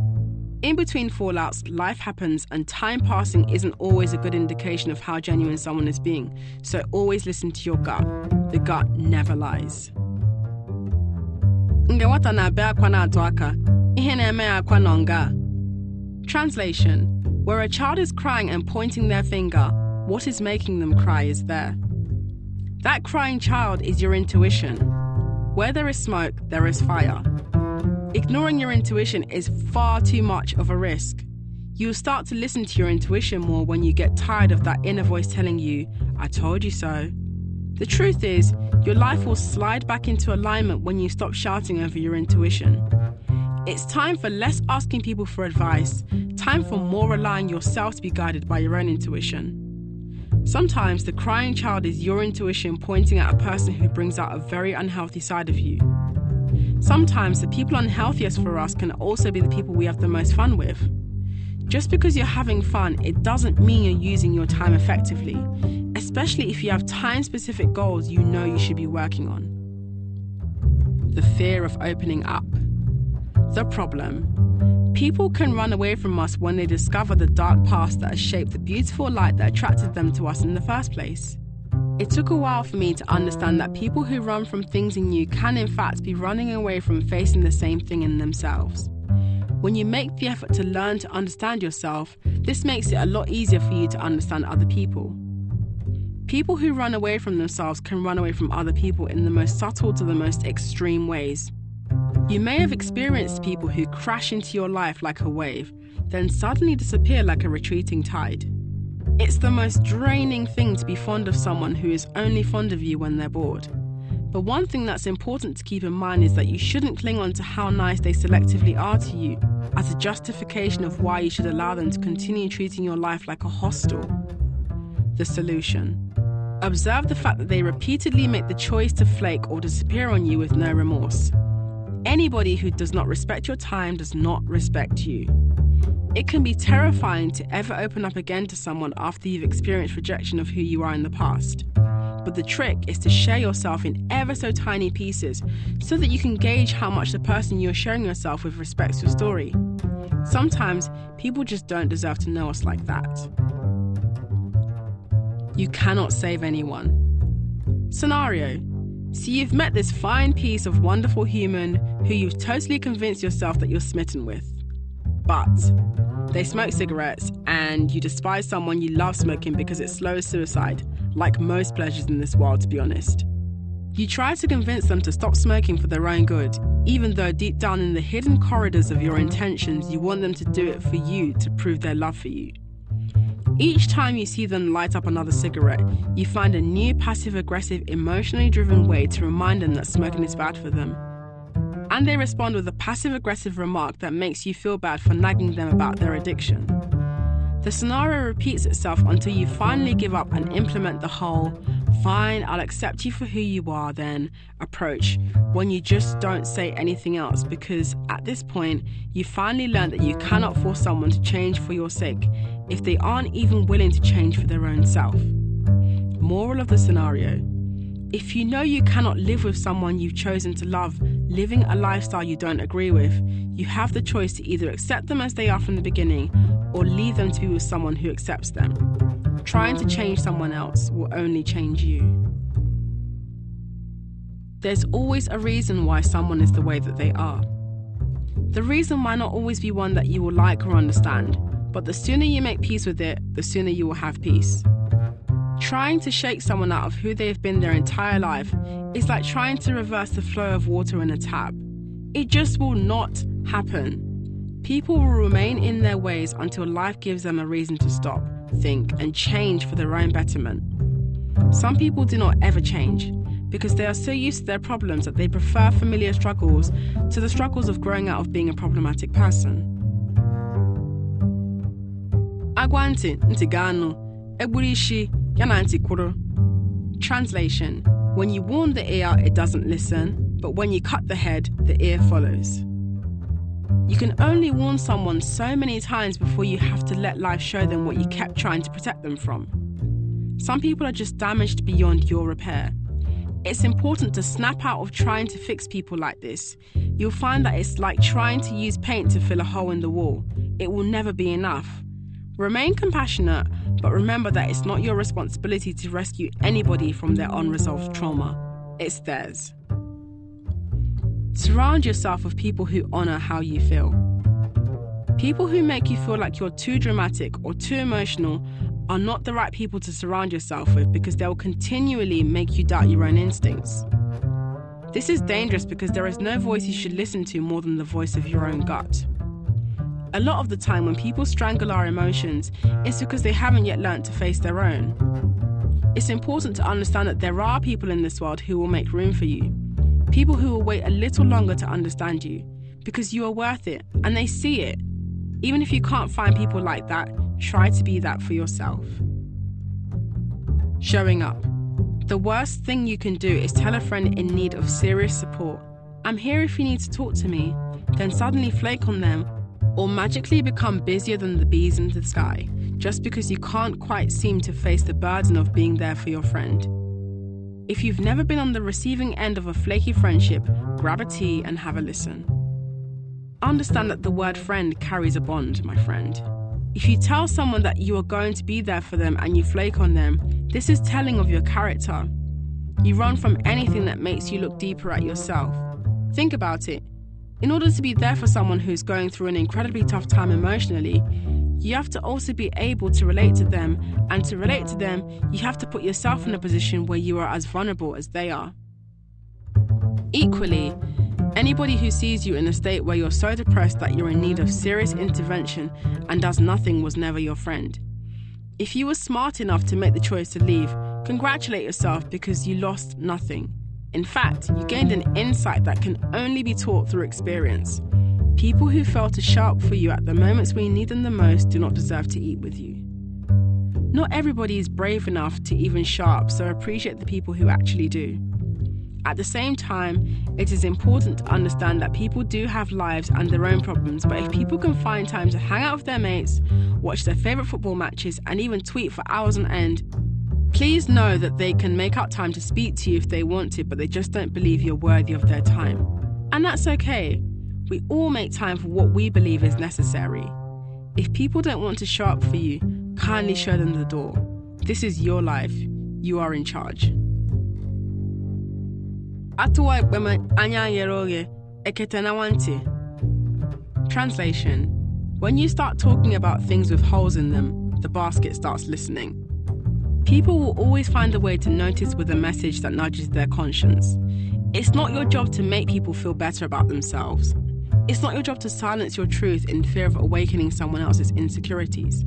In between fallouts, life happens, and time passing isn't always a good indication of how genuine someone is being, so always listen to your gut. The gut never lies. Translation: where a child is crying and pointing their finger, what is making them cry is there. That crying child is your intuition. Where there is smoke, there is fire. Ignoring your intuition is far too much of a risk. You'll start to listen to your intuition more when you get tired of that inner voice telling you, "I told you so." The truth is, your life will slide back into alignment when you stop shouting over your intuition. It's time for less asking people for advice, time for more relying yourself to be guided by your own intuition. Sometimes the crying child is your intuition pointing at a person who brings out a very unhealthy side of you. Sometimes the people unhealthiest for us can also be the people we have the most fun with. Just because you're having fun, it doesn't mean you're using your time effectively, especially if you have time-specific goals you know you should be working on. The fear of opening up. The problem. People can run away from us when they discover the dark past that has shaped the beautiful light that attracted them to us in the first place. It took a while for me to understand that people who run from things in you can in fact be running away from facing the same thing in themselves. When you make the effort to learn to understand yourself, this makes it a lot easier for you to understand other people. People who run away from themselves can run away from other people in the most subtle to the most extreme ways. You may have experienced people who crash into your life like a wave, then suddenly disappear like a retreating tide. It's the most draining thing to be fond of someone who is only fond of you when they're bored. But one thing that's important to keep in mind is that you shouldn't cling on to how nice they selectively are to you as a justification of why you should allow them to continue treating your life like a hostel. The solution. Observe the fact that they repeatedly make the choice to flake or disappear on you with no remorse. Anybody who does not respect your time does not respect you. It can be terrifying to ever open up again to someone after you've experienced rejection of who you are in the past. But the trick is to share yourself in ever so tiny pieces so that you can gauge how much the person you're sharing yourself with respects your story. Sometimes people just don't deserve to know us like that. You cannot save anyone. Scenario. So you've met this fine piece of wonderful human who you've totally convinced yourself that you're smitten with. But they smoke cigarettes and you despise someone you love smoking because it slows suicide, like most pleasures in this world, to be honest. You try to convince them to stop smoking for their own good, even though deep down in the hidden corridors of your intentions, you want them to do it for you to prove their love for you. Each time you see them light up another cigarette, you find a new passive-aggressive, emotionally driven way to remind them that smoking is bad for them. And they respond with a passive-aggressive remark that makes you feel bad for nagging them about their addiction. The scenario repeats itself until you finally give up and implement the whole, "fine, I'll accept you for who you are then" approach, when you just don't say anything else, because at this point, you finally learned that you cannot force someone to change for your sake if they aren't even willing to change for their own self. Moral of the scenario. If you know you cannot live with someone you've chosen to love, living a lifestyle you don't agree with, you have the choice to either accept them as they are from the beginning or leave them to be with someone who accepts them. Trying to change someone else will only change you. There's always a reason why someone is the way that they are. The reason might not always be one that you will like or understand, but the sooner you make peace with it, the sooner you will have peace. Trying to shake someone out of who they've been their entire life is like trying to reverse the flow of water in a tap. It just will not happen. People will remain in their ways until life gives them a reason to stop, think, and change for their own betterment. Some people do not ever change because they are so used to their problems that they prefer familiar struggles to the struggles of growing out of being a problematic person. Agwanti ntigano, egburishi yananti kuro. Translation: when you warn the ear, it doesn't listen, but when you cut the head, the ear follows. You can only warn someone so many times before you have to let life show them what you kept trying to protect them from. Some people are just damaged beyond your repair. It's important to snap out of trying to fix people like this. You'll find that it's like trying to use paint to fill a hole in the wall. It will never be enough. Remain compassionate, but remember that it's not your responsibility to rescue anybody from their unresolved trauma. It's theirs. Surround yourself with people who honor how you feel. People who make you feel like you're too dramatic or too emotional are not the right people to surround yourself with, because they'll continually make you doubt your own instincts. This is dangerous because there is no voice you should listen to more than the voice of your own gut. A lot of the time when people strangle our emotions, it's because they haven't yet learned to face their own. It's important to understand that there are people in this world who will make room for you. People who will wait a little longer to understand you, because you are worth it, and they see it. Even if you can't find people like that, try to be that for yourself. Showing up. The worst thing you can do is tell a friend in need of serious support, "I'm here if you need to talk to me," then suddenly flake on them or magically become busier than the bees in the sky, just because you can't quite seem to face the burden of being there for your friend. If you've never been on the receiving end of a flaky friendship, grab a tea and have a listen. Understand that the word friend carries a bond, my friend. If you tell someone that you are going to be there for them and you flake on them, this is telling of your character. You run from anything that makes you look deeper at yourself. Think about it. In order to be there for someone who's going through an incredibly tough time emotionally, you have to also be able to relate to them, and to relate to them, you have to put yourself in a position where you are as vulnerable as they are. Equally, anybody who sees you in a state where you're so depressed that you're in need of serious intervention and does nothing was never your friend. If you were smart enough to make the choice to leave, congratulate yourself, because you lost nothing. In fact, you gained an insight that can only be taught through experience. People who fail to show up for you at the moments when you need them the most do not deserve to eat with you. Not everybody is brave enough to even show up, so appreciate the people who actually do. At the same time, it is important to understand that people do have lives and their own problems, but if people can find time to hang out with their mates, watch their favourite football matches, and even tweet for hours on end, please know that they can make out time to speak to you if they want to, but they just don't believe you're worthy of their time. And that's okay. We all make time for what we believe is necessary. If people don't want to show up for you, kindly show them the door. This is your life. You are in charge. Translation: when you start talking about things with holes in them, the basket starts listening. People will always find a way to notice with a message that nudges their conscience. It's not your job to make people feel better about themselves. It's not your job to silence your truth in fear of awakening someone else's insecurities.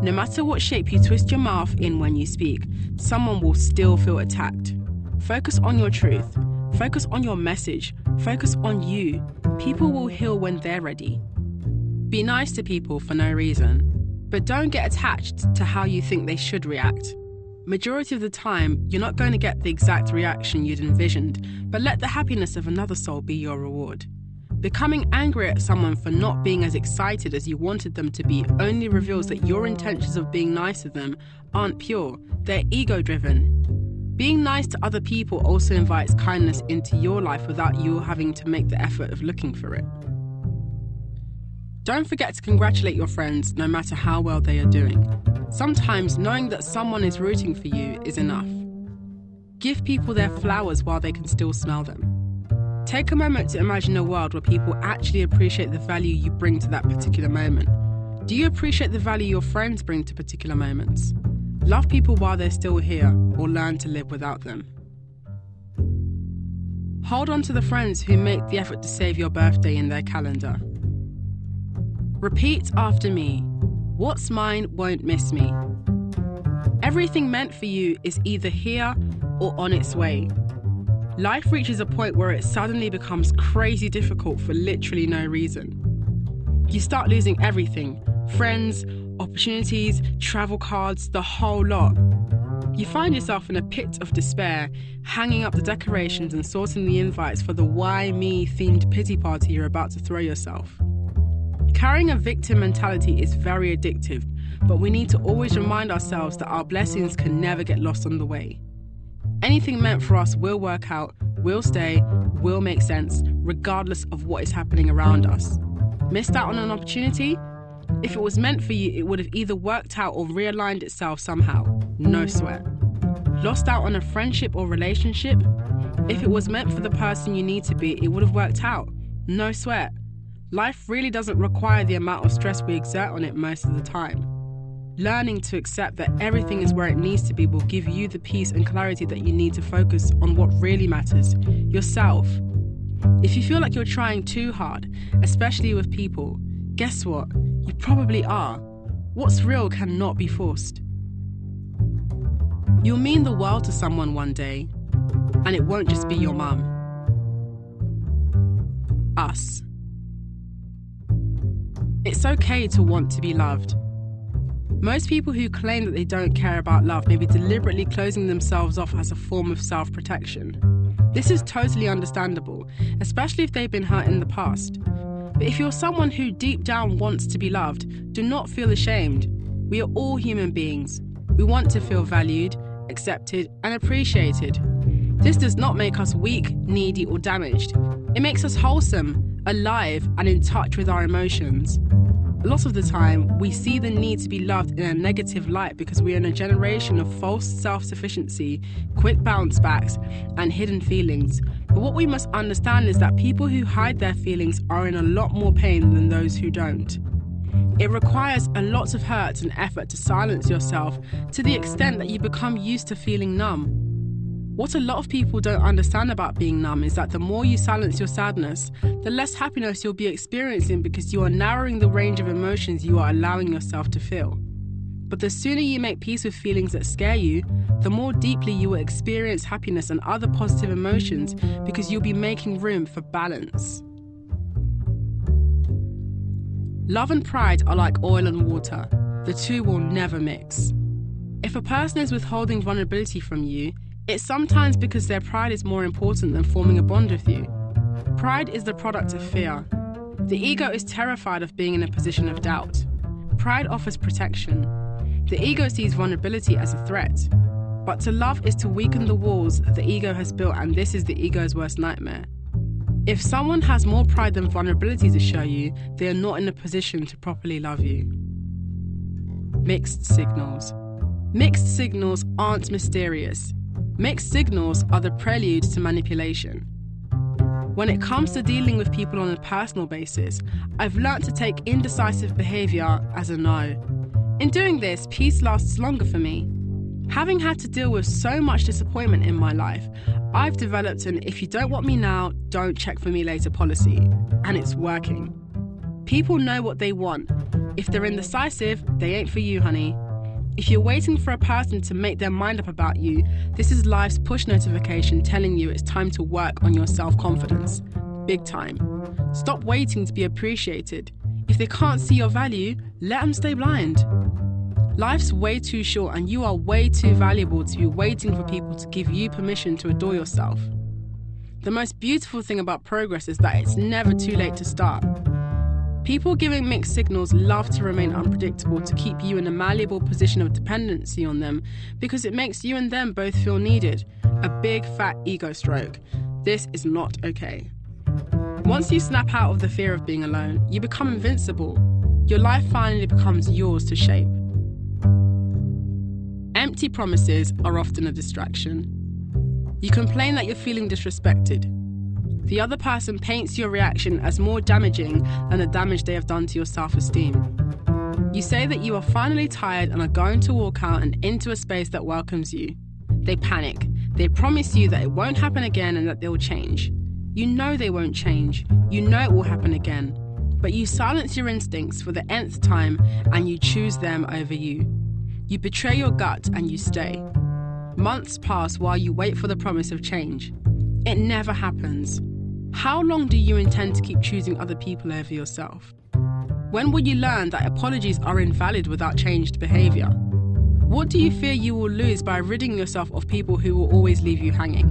No matter what shape you twist your mouth in when you speak, someone will still feel attacked. Focus on your truth. Focus on your message. Focus on you. People will heal when they're ready. Be nice to people for no reason, but don't get attached to how you think they should react. Majority of the time, you're not going to get the exact reaction you'd envisioned, but let the happiness of another soul be your reward. Becoming angry at someone for not being as excited as you wanted them to be only reveals that your intentions of being nice to them aren't pure, they're ego-driven. Being nice to other people also invites kindness into your life without you having to make the effort of looking for it. Don't forget to congratulate your friends no matter how well they are doing. Sometimes knowing that someone is rooting for you is enough. Give people their flowers while they can still smell them. Take a moment to imagine a world where people actually appreciate the value you bring to that particular moment. Do you appreciate the value your friends bring to particular moments? Love people while they're still here, or learn to live without them. Hold on to the friends who make the effort to save your birthday in their calendar. Repeat after me. What's mine won't miss me. Everything meant for you is either here or on its way. Life reaches a point where it suddenly becomes crazy difficult for literally no reason. You start losing everything: friends, opportunities, travel cards, the whole lot. You find yourself in a pit of despair, hanging up the decorations and sorting the invites for the why me themed pity party you're about to throw yourself. Carrying a victim mentality is very addictive, but we need to always remind ourselves that our blessings can never get lost on the way. Anything meant for us will work out, will stay, will make sense, regardless of what is happening around us. Missed out on an opportunity? If it was meant for you, it would have either worked out or realigned itself somehow. No sweat. Lost out on a friendship or relationship? If it was meant for the person you need to be, it would have worked out. No sweat. Life really doesn't require the amount of stress we exert on it most of the time. Learning to accept that everything is where it needs to be will give you the peace and clarity that you need to focus on what really matters, yourself. If you feel like you're trying too hard, especially with people, guess what? You probably are. What's real cannot be forced. You'll mean the world to someone one day, and it won't just be your mum. Us. It's okay to want to be loved. Most people who claim that they don't care about love may be deliberately closing themselves off as a form of self-protection. This is totally understandable, especially if they've been hurt in the past. But if you're someone who deep down wants to be loved, do not feel ashamed. We are all human beings. We want to feel valued, accepted, and appreciated. This does not make us weak, needy, or damaged. It makes us wholesome, alive, and in touch with our emotions. A lot of the time, we see the need to be loved in a negative light because we are in a generation of false self-sufficiency, quick bounce backs, and hidden feelings. But what we must understand is that people who hide their feelings are in a lot more pain than those who don't. It requires a lot of hurt and effort to silence yourself to the extent that you become used to feeling numb. What a lot of people don't understand about being numb is that the more you silence your sadness, the less happiness you'll be experiencing because you are narrowing the range of emotions you are allowing yourself to feel. But the sooner you make peace with feelings that scare you, the more deeply you will experience happiness and other positive emotions because you'll be making room for balance. Love and pride are like oil and water. The two will never mix. If a person is withholding vulnerability from you, it's sometimes because their pride is more important than forming a bond with you. Pride is the product of fear. The ego is terrified of being in a position of doubt. Pride offers protection. The ego sees vulnerability as a threat. But to love is to weaken the walls the ego has built, and this is the ego's worst nightmare. If someone has more pride than vulnerability to show you, they are not in a position to properly love you. Mixed signals. Mixed signals aren't mysterious. Mixed signals are the prelude to manipulation. When it comes to dealing with people on a personal basis, I've learnt to take indecisive behaviour as a no. In doing this, peace lasts longer for me. Having had to deal with so much disappointment in my life, I've developed an if you don't want me now, don't check for me later policy, and it's working. People know what they want. If they're indecisive, they ain't for you, honey. If you're waiting for a person to make their mind up about you, this is life's push notification telling you it's time to work on your self-confidence. Big time. Stop waiting to be appreciated. If they can't see your value, let them stay blind. Life's way too short and you are way too valuable to be waiting for people to give you permission to adore yourself. The most beautiful thing about progress is that it's never too late to start. People giving mixed signals love to remain unpredictable to keep you in a malleable position of dependency on them because it makes you and them both feel needed. A big fat ego stroke. This is not okay. Once you snap out of the fear of being alone, you become invincible. Your life finally becomes yours to shape. Empty promises are often a distraction. You complain that you're feeling disrespected. The other person paints your reaction as more damaging than the damage they have done to your self-esteem. You say that you are finally tired and are going to walk out and into a space that welcomes you. They panic. They promise you that it won't happen again and that they'll change. You know they won't change. You know it will happen again. But you silence your instincts for the nth time and you choose them over you. You betray your gut and you stay. Months pass while you wait for the promise of change. It never happens. How long do you intend to keep choosing other people over yourself? When will you learn that apologies are invalid without changed behaviour? What do you fear you will lose by ridding yourself of people who will always leave you hanging?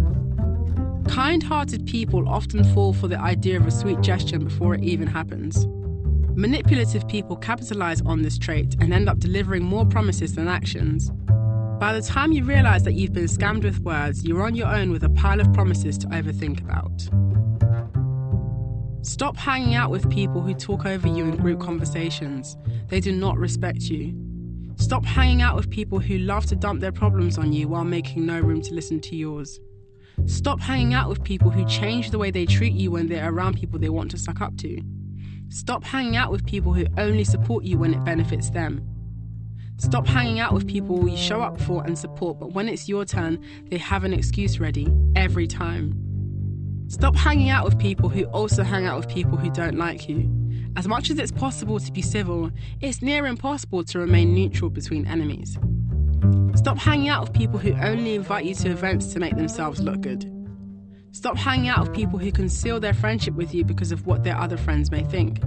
Kind-hearted people often fall for the idea of a sweet gesture before it even happens. Manipulative people capitalize on this trait and end up delivering more promises than actions. By the time you realize that you've been scammed with words, you're on your own with a pile of promises to overthink about. Stop hanging out with people who talk over you in group conversations. They do not respect you. Stop hanging out with people who love to dump their problems on you while making no room to listen to yours. Stop hanging out with people who change the way they treat you when they're around people they want to suck up to. Stop hanging out with people who only support you when it benefits them. Stop hanging out with people you show up for and support, but when it's your turn, they have an excuse ready, every time. Stop hanging out with people who also hang out with people who don't like you. As much as it's possible to be civil, it's near impossible to remain neutral between enemies. Stop hanging out with people who only invite you to events to make themselves look good. Stop hanging out with people who conceal their friendship with you because of what their other friends may think.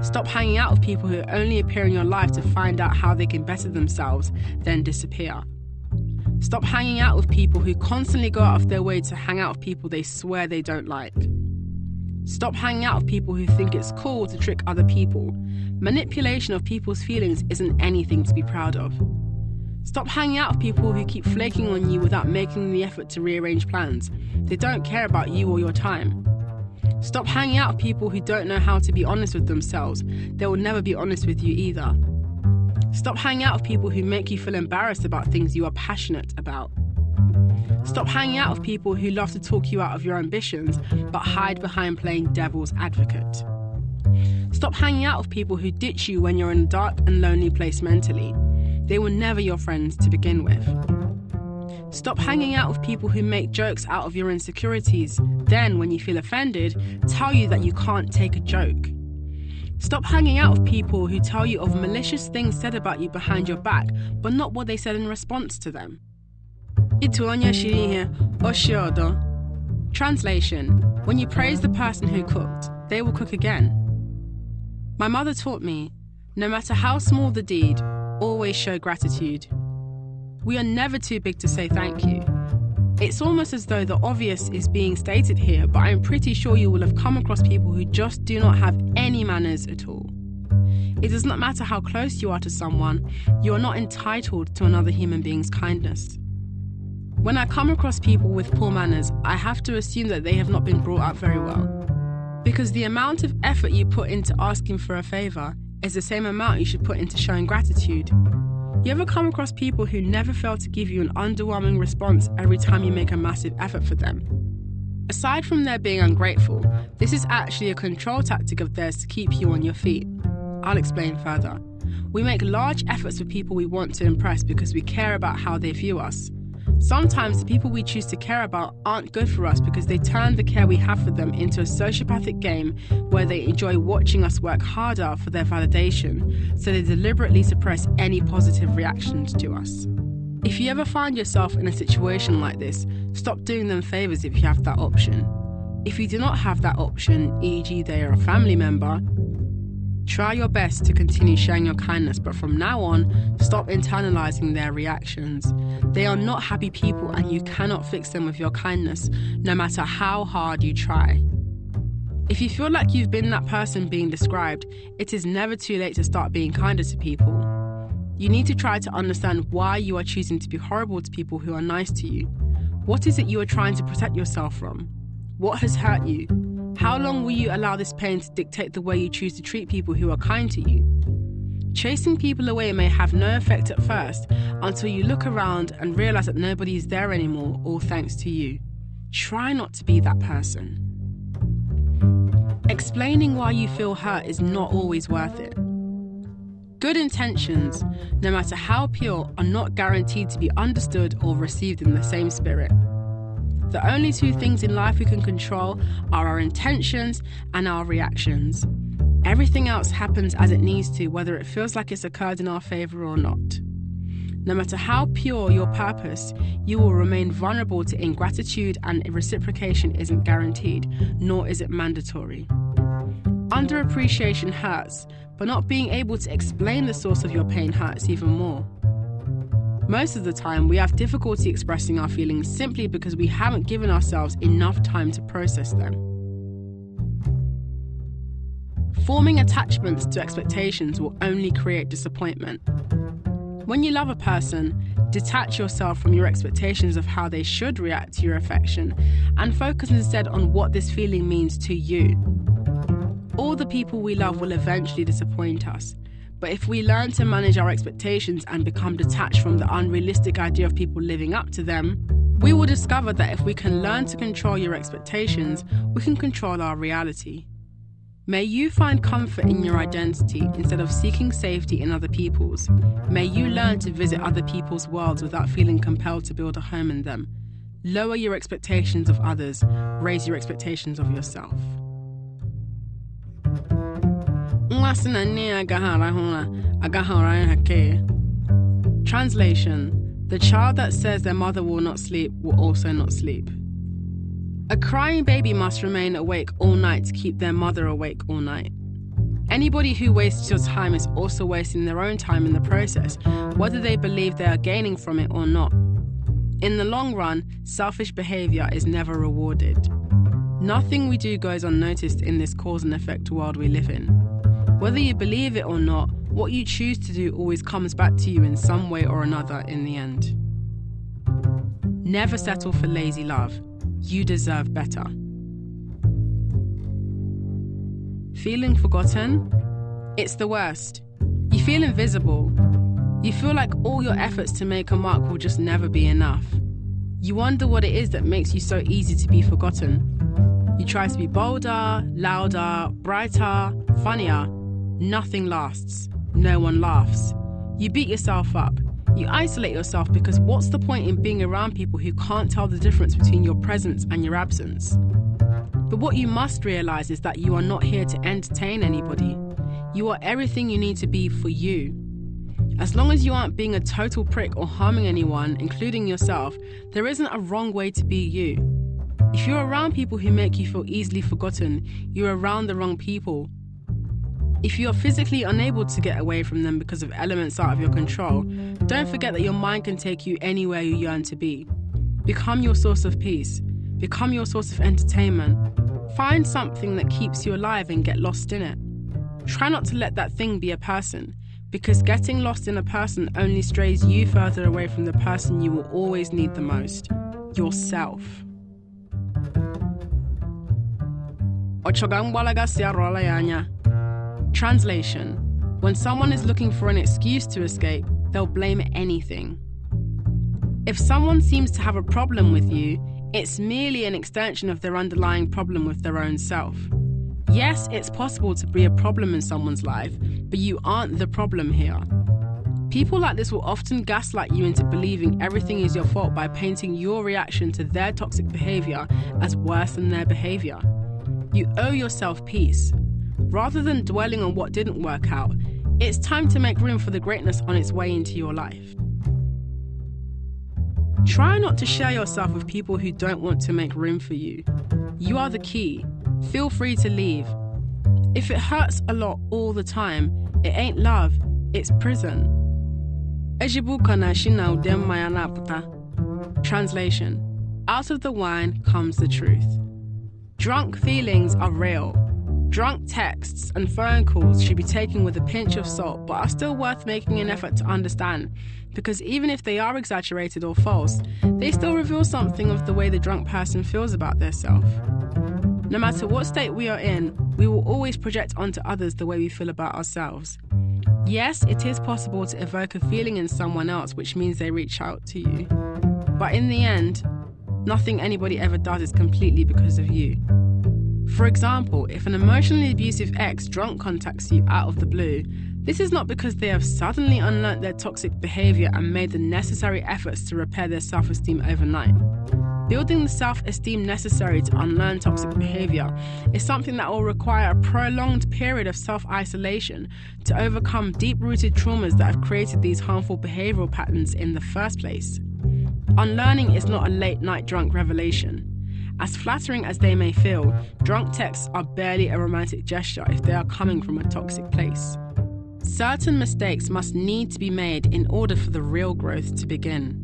Stop hanging out with people who only appear in your life to find out how they can better themselves, then disappear. Stop hanging out with people who constantly go out of their way to hang out with people they swear they don't like. Stop hanging out with people who think it's cool to trick other people. Manipulation of people's feelings isn't anything to be proud of. Stop hanging out with people who keep flaking on you without making the effort to rearrange plans. They don't care about you or your time. Stop hanging out with people who don't know how to be honest with themselves. They will never be honest with you either. Stop hanging out with people who make you feel embarrassed about things you are passionate about. Stop hanging out with people who love to talk you out of your ambitions, but hide behind playing devil's advocate. Stop hanging out with people who ditch you when you're in a dark and lonely place mentally. They were never your friends to begin with. Stop hanging out with people who make jokes out of your insecurities, then, when you feel offended, tell you that you can't take a joke. Stop hanging out with people who tell you of malicious things said about you behind your back, but not what they said in response to them. Translation: when you praise the person who cooked, they will cook again. My mother taught me, no matter how small the deed, always show gratitude. We are never too big to say thank you. It's almost as though the obvious is being stated here, but I'm pretty sure you will have come across people who just do not have any manners at all. It does not matter how close you are to someone, you are not entitled to another human being's kindness. When I come across people with poor manners, I have to assume that they have not been brought up very well. Because the amount of effort you put into asking for a favour is the same amount you should put into showing gratitude. You ever come across people who never fail to give you an underwhelming response every time you make a massive effort for them? Aside from their being ungrateful, this is actually a control tactic of theirs to keep you on your feet. I'll explain further. We make large efforts for people we want to impress because we care about how they view us. Sometimes the people we choose to care about aren't good for us because they turn the care we have for them into a sociopathic game where they enjoy watching us work harder for their validation, so they deliberately suppress any positive reactions to us. If you ever find yourself in a situation like this, stop doing them favors if you have that option. If you do not have that option, e.g. they are a family member, try your best to continue showing your kindness, but from now on, stop internalizing their reactions. They are not happy people and you cannot fix them with your kindness, no matter how hard you try. If you feel like you've been that person being described, it is never too late to start being kinder to people. You need to try to understand why you are choosing to be horrible to people who are nice to you. What is it you are trying to protect yourself from? What has hurt you? How long will you allow this pain to dictate the way you choose to treat people who are kind to you? Chasing people away may have no effect at first until you look around and realize that nobody is there anymore, all thanks to you. Try not to be that person. Explaining why you feel hurt is not always worth it. Good intentions, no matter how pure, are not guaranteed to be understood or received in the same spirit. The only two things in life we can control are our intentions and our reactions. Everything else happens as it needs to, whether it feels like it's occurred in our favor or not. No matter how pure your purpose, you will remain vulnerable to ingratitude, and reciprocation isn't guaranteed, nor is it mandatory. Underappreciation hurts, but not being able to explain the source of your pain hurts even more. Most of the time, we have difficulty expressing our feelings simply because we haven't given ourselves enough time to process them. Forming attachments to expectations will only create disappointment. When you love a person, detach yourself from your expectations of how they should react to your affection and focus instead on what this feeling means to you. All the people we love will eventually disappoint us, but if we learn to manage our expectations and become detached from the unrealistic idea of people living up to them, we will discover that if we can learn to control your expectations, we can control our reality. May you find comfort in your identity instead of seeking safety in other people's. May you learn to visit other people's worlds without feeling compelled to build a home in them. Lower your expectations of others, raise your expectations of yourself. Translation: the child that says their mother will not sleep will also not sleep. A crying baby must remain awake all night to keep their mother awake all night. Anybody who wastes your time is also wasting their own time in the process, whether they believe they are gaining from it or not. In the long run, selfish behavior is never rewarded. Nothing we do goes unnoticed in this cause and effect world we live in. Whether you believe it or not, what you choose to do always comes back to you in some way or another in the end. Never settle for lazy love. You deserve better. Feeling forgotten? It's the worst. You feel invisible. You feel like all your efforts to make a mark will just never be enough. You wonder what it is that makes you so easy to be forgotten. You try to be bolder, louder, brighter, funnier. Nothing lasts. No one laughs. You beat yourself up. You isolate yourself because what's the point in being around people who can't tell the difference between your presence and your absence? But what you must realize is that you are not here to entertain anybody. You are everything you need to be for you. As long as you aren't being a total prick or harming anyone, including yourself, there isn't a wrong way to be you. If you're around people who make you feel easily forgotten, you're around the wrong people. If you are physically unable to get away from them because of elements out of your control, don't forget that your mind can take you anywhere you yearn to be. Become your source of peace. Become your source of entertainment. Find something that keeps you alive and get lost in it. Try not to let that thing be a person, because getting lost in a person only strays you further away from the person you will always need the most, yourself. Translation: when someone is looking for an excuse to escape, they'll blame anything. If someone seems to have a problem with you, it's merely an extension of their underlying problem with their own self. Yes, it's possible to be a problem in someone's life, but you aren't the problem here. People like this will often gaslight you into believing everything is your fault by painting your reaction to their toxic behavior as worse than their behavior. You owe yourself peace. Rather than dwelling on what didn't work out, it's time to make room for the greatness on its way into your life. Try not to share yourself with people who don't want to make room for you. You are the key. Feel free to leave. If it hurts a lot all the time, it ain't love, it's prison. Translation: out of the wine comes the truth. Drunk feelings are real. Drunk texts and phone calls should be taken with a pinch of salt, but are still worth making an effort to understand, because even if they are exaggerated or false, they still reveal something of the way the drunk person feels about their self. No matter what state we are in, we will always project onto others the way we feel about ourselves. Yes, it is possible to evoke a feeling in someone else, which means they reach out to you. But in the end, nothing anybody ever does is completely because of you. For example, if an emotionally abusive ex drunk contacts you out of the blue, this is not because they have suddenly unlearned their toxic behavior and made the necessary efforts to repair their self-esteem overnight. Building the self-esteem necessary to unlearn toxic behavior is something that will require a prolonged period of self-isolation to overcome deep-rooted traumas that have created these harmful behavioral patterns in the first place. Unlearning is not a late-night drunk revelation. As flattering as they may feel, drunk texts are barely a romantic gesture if they are coming from a toxic place. Certain mistakes must need to be made in order for the real growth to begin.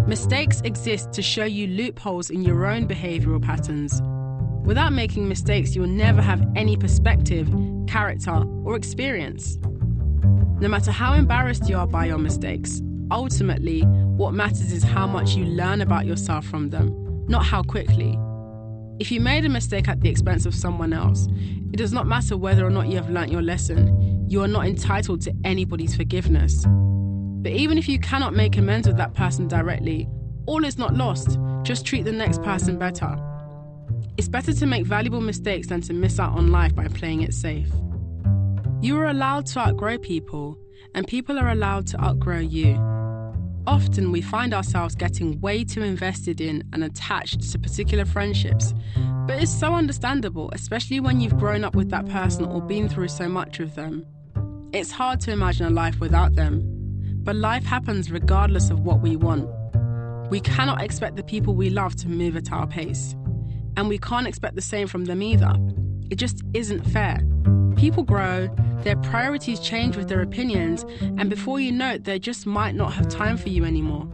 Mistakes exist to show you loopholes in your own behavioral patterns. Without making mistakes, you will never have any perspective, character, or experience. No matter how embarrassed you are by your mistakes, ultimately, what matters is how much you learn about yourself from them, not how quickly. If you made a mistake at the expense of someone else, it does not matter whether or not you have learnt your lesson. You are not entitled to anybody's forgiveness. But even if you cannot make amends with that person directly, all is not lost. Just treat the next person better. It's better to make valuable mistakes than to miss out on life by playing it safe. You are allowed to outgrow people, and people are allowed to outgrow you. Often we find ourselves getting way too invested in and attached to particular friendships, but it's so understandable, especially when you've grown up with that person or been through so much with them. It's hard to imagine a life without them, but life happens regardless of what we want. We cannot expect the people we love to move at our pace, and we can't expect the same from them either. It just isn't fair. People grow, their priorities change with their opinions, and before you know it, they just might not have time for you anymore.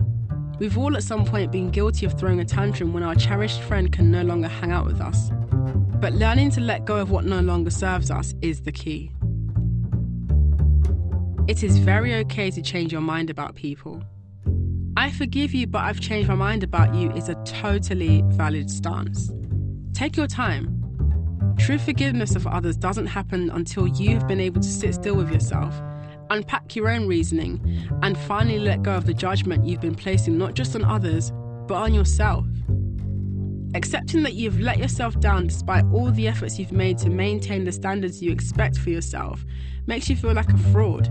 We've all at some point been guilty of throwing a tantrum when our cherished friend can no longer hang out with us. But learning to let go of what no longer serves us is the key. It is very okay to change your mind about people. I forgive you, but I've changed my mind about you is a totally valid stance. Take your time. True forgiveness of others doesn't happen until you have been able to sit still with yourself, unpack your own reasoning, and finally let go of the judgment you've been placing not just on others, but on yourself. Accepting that you've let yourself down despite all the efforts you've made to maintain the standards you expect for yourself makes you feel like a fraud.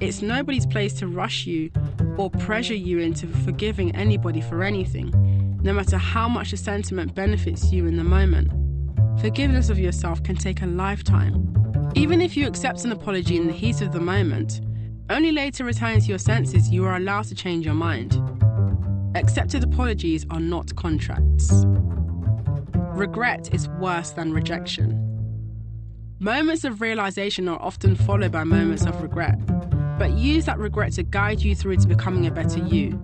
It's nobody's place to rush you or pressure you into forgiving anybody for anything, no matter how much the sentiment benefits you in the moment. Forgiveness of yourself can take a lifetime. Even if you accept an apology in the heat of the moment, only later returning to your senses you are allowed to change your mind. Accepted apologies are not contracts. Regret is worse than rejection. Moments of realization are often followed by moments of regret, but use that regret to guide you through to becoming a better you.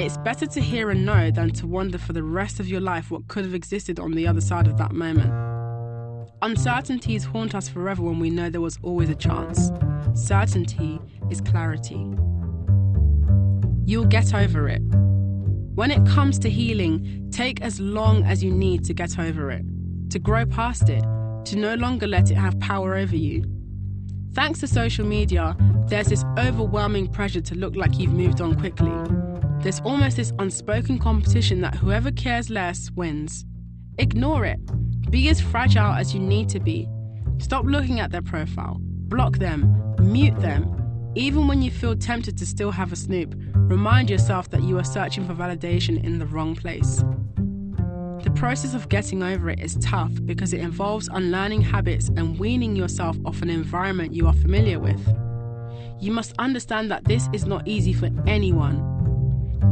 It's better to hear and know than to wonder for the rest of your life what could have existed on the other side of that moment. Uncertainties haunt us forever when we know there was always a chance. Certainty is clarity. You'll get over it. When it comes to healing, take as long as you need to get over it, to grow past it, to no longer let it have power over you. Thanks to social media, there's this overwhelming pressure to look like you've moved on quickly. There's almost this unspoken competition that whoever cares less wins. Ignore it. Be as fragile as you need to be. Stop looking at their profile. Block them. Mute them. Even when you feel tempted to still have a snoop, remind yourself that you are searching for validation in the wrong place. The process of getting over it is tough because it involves unlearning habits and weaning yourself off an environment you are familiar with. You must understand that this is not easy for anyone.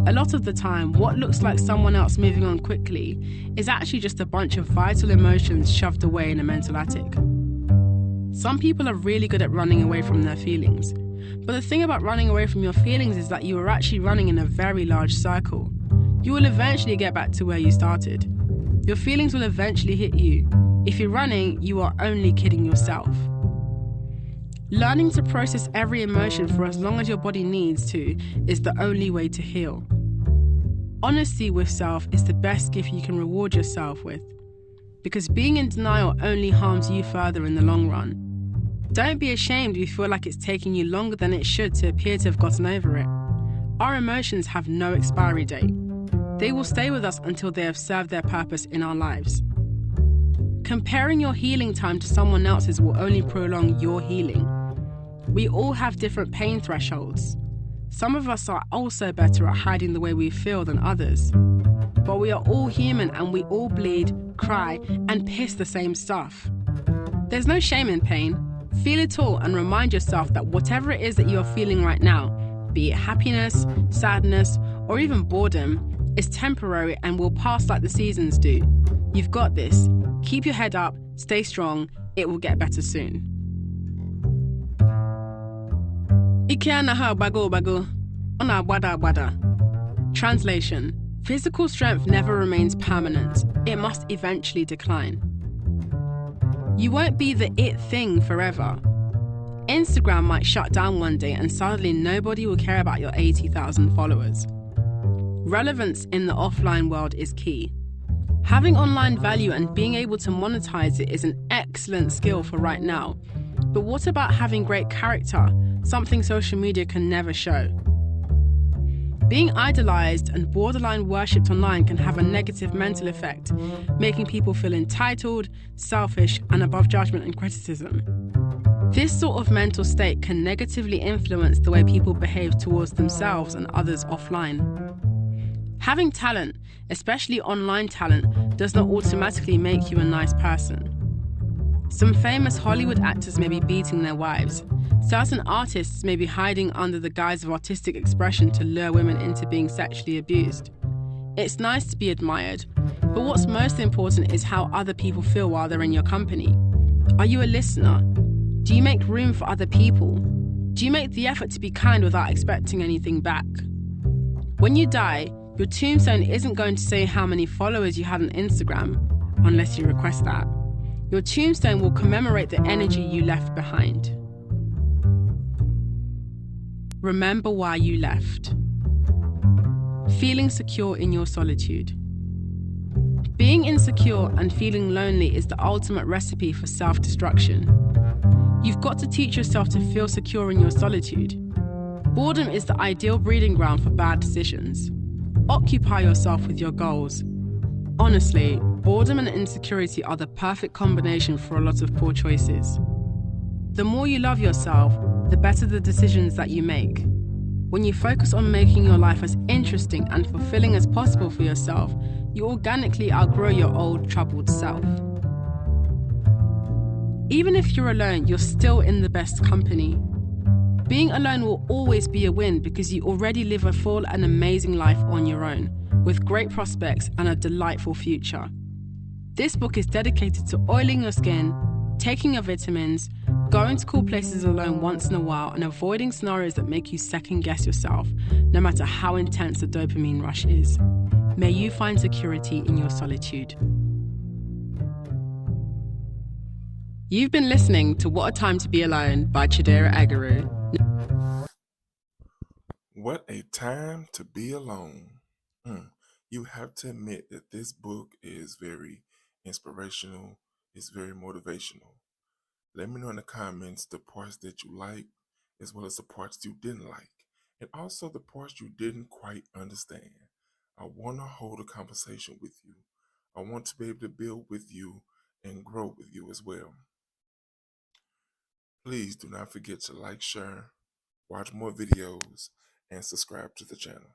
A lot of the time, what looks like someone else moving on quickly is actually just a bunch of vital emotions shoved away in a mental attic. Some people are really good at running away from their feelings. But the thing about running away from your feelings is that you are actually running in a very large circle. You will eventually get back to where you started. Your feelings will eventually hit you. If you're running, you are only kidding yourself. Learning to process every emotion for as long as your body needs to is the only way to heal. Honesty with self is the best gift you can reward yourself with, because being in denial only harms you further in the long run. Don't be ashamed if you feel like it's taking you longer than it should to appear to have gotten over it. Our emotions have no expiry date. They will stay with us until they have served their purpose in our lives. Comparing your healing time to someone else's will only prolong your healing. We all have different pain thresholds. Some of us are also better at hiding the way we feel than others. But we are all human and we all bleed, cry, and piss the same stuff. There's no shame in pain. Feel it all and remind yourself that whatever it is that you're feeling right now, be it happiness, sadness, or even boredom, is temporary and will pass like the seasons do. You've got this. Keep your head up, stay strong, it will get better soon. Translation: Physical strength never remains permanent, it must eventually decline. You won't be the it thing forever. Instagram might shut down one day and suddenly nobody will care about your 80,000 followers. Relevance in the offline world is key. Having online value and being able to monetize it is an excellent skill for right now. But what about having great character, something social media can never show? Being idolized and borderline worshipped online can have a negative mental effect, making people feel entitled, selfish, and above judgment and criticism. This sort of mental state can negatively influence the way people behave towards themselves and others offline. Having talent, especially online talent, does not automatically make you a nice person. Some famous Hollywood actors may be beating their wives. Certain artists may be hiding under the guise of artistic expression to lure women into being sexually abused. It's nice to be admired, but what's most important is how other people feel while they're in your company. Are you a listener? Do you make room for other people? Do you make the effort to be kind without expecting anything back? When you die, your tombstone isn't going to say how many followers you had on Instagram, unless you request that. Your tombstone will commemorate the energy you left behind. Remember why you left. Feeling secure in your solitude. Being insecure and feeling lonely is the ultimate recipe for self-destruction. You've got to teach yourself to feel secure in your solitude. Boredom is the ideal breeding ground for bad decisions. Occupy yourself with your goals. Honestly, boredom and insecurity are the perfect combination for a lot of poor choices. The more you love yourself, the better the decisions that you make. When you focus on making your life as interesting and fulfilling as possible for yourself, you organically outgrow your old, troubled self. Even if you're alone, you're still in the best company. Being alone will always be a win because you already live a full and amazing life on your own, with great prospects and a delightful future. This book is dedicated to oiling your skin, taking your vitamins, going to cool places alone once in a while, and avoiding scenarios that make you second-guess yourself, no matter how intense the dopamine rush is. May you find security in your solitude. You've been listening to What a Time to Be Alone by Chidera Eggerue. What a time to be alone. You have to admit that this book is very inspirational, it's very motivational. Let me know in the comments the parts that you liked, as well as the parts you didn't like, and also the parts you didn't quite understand. I want to hold a conversation with you. I want to be able to build with you and grow with you as well. Please do not forget to like, share, watch more videos, and subscribe to the channel.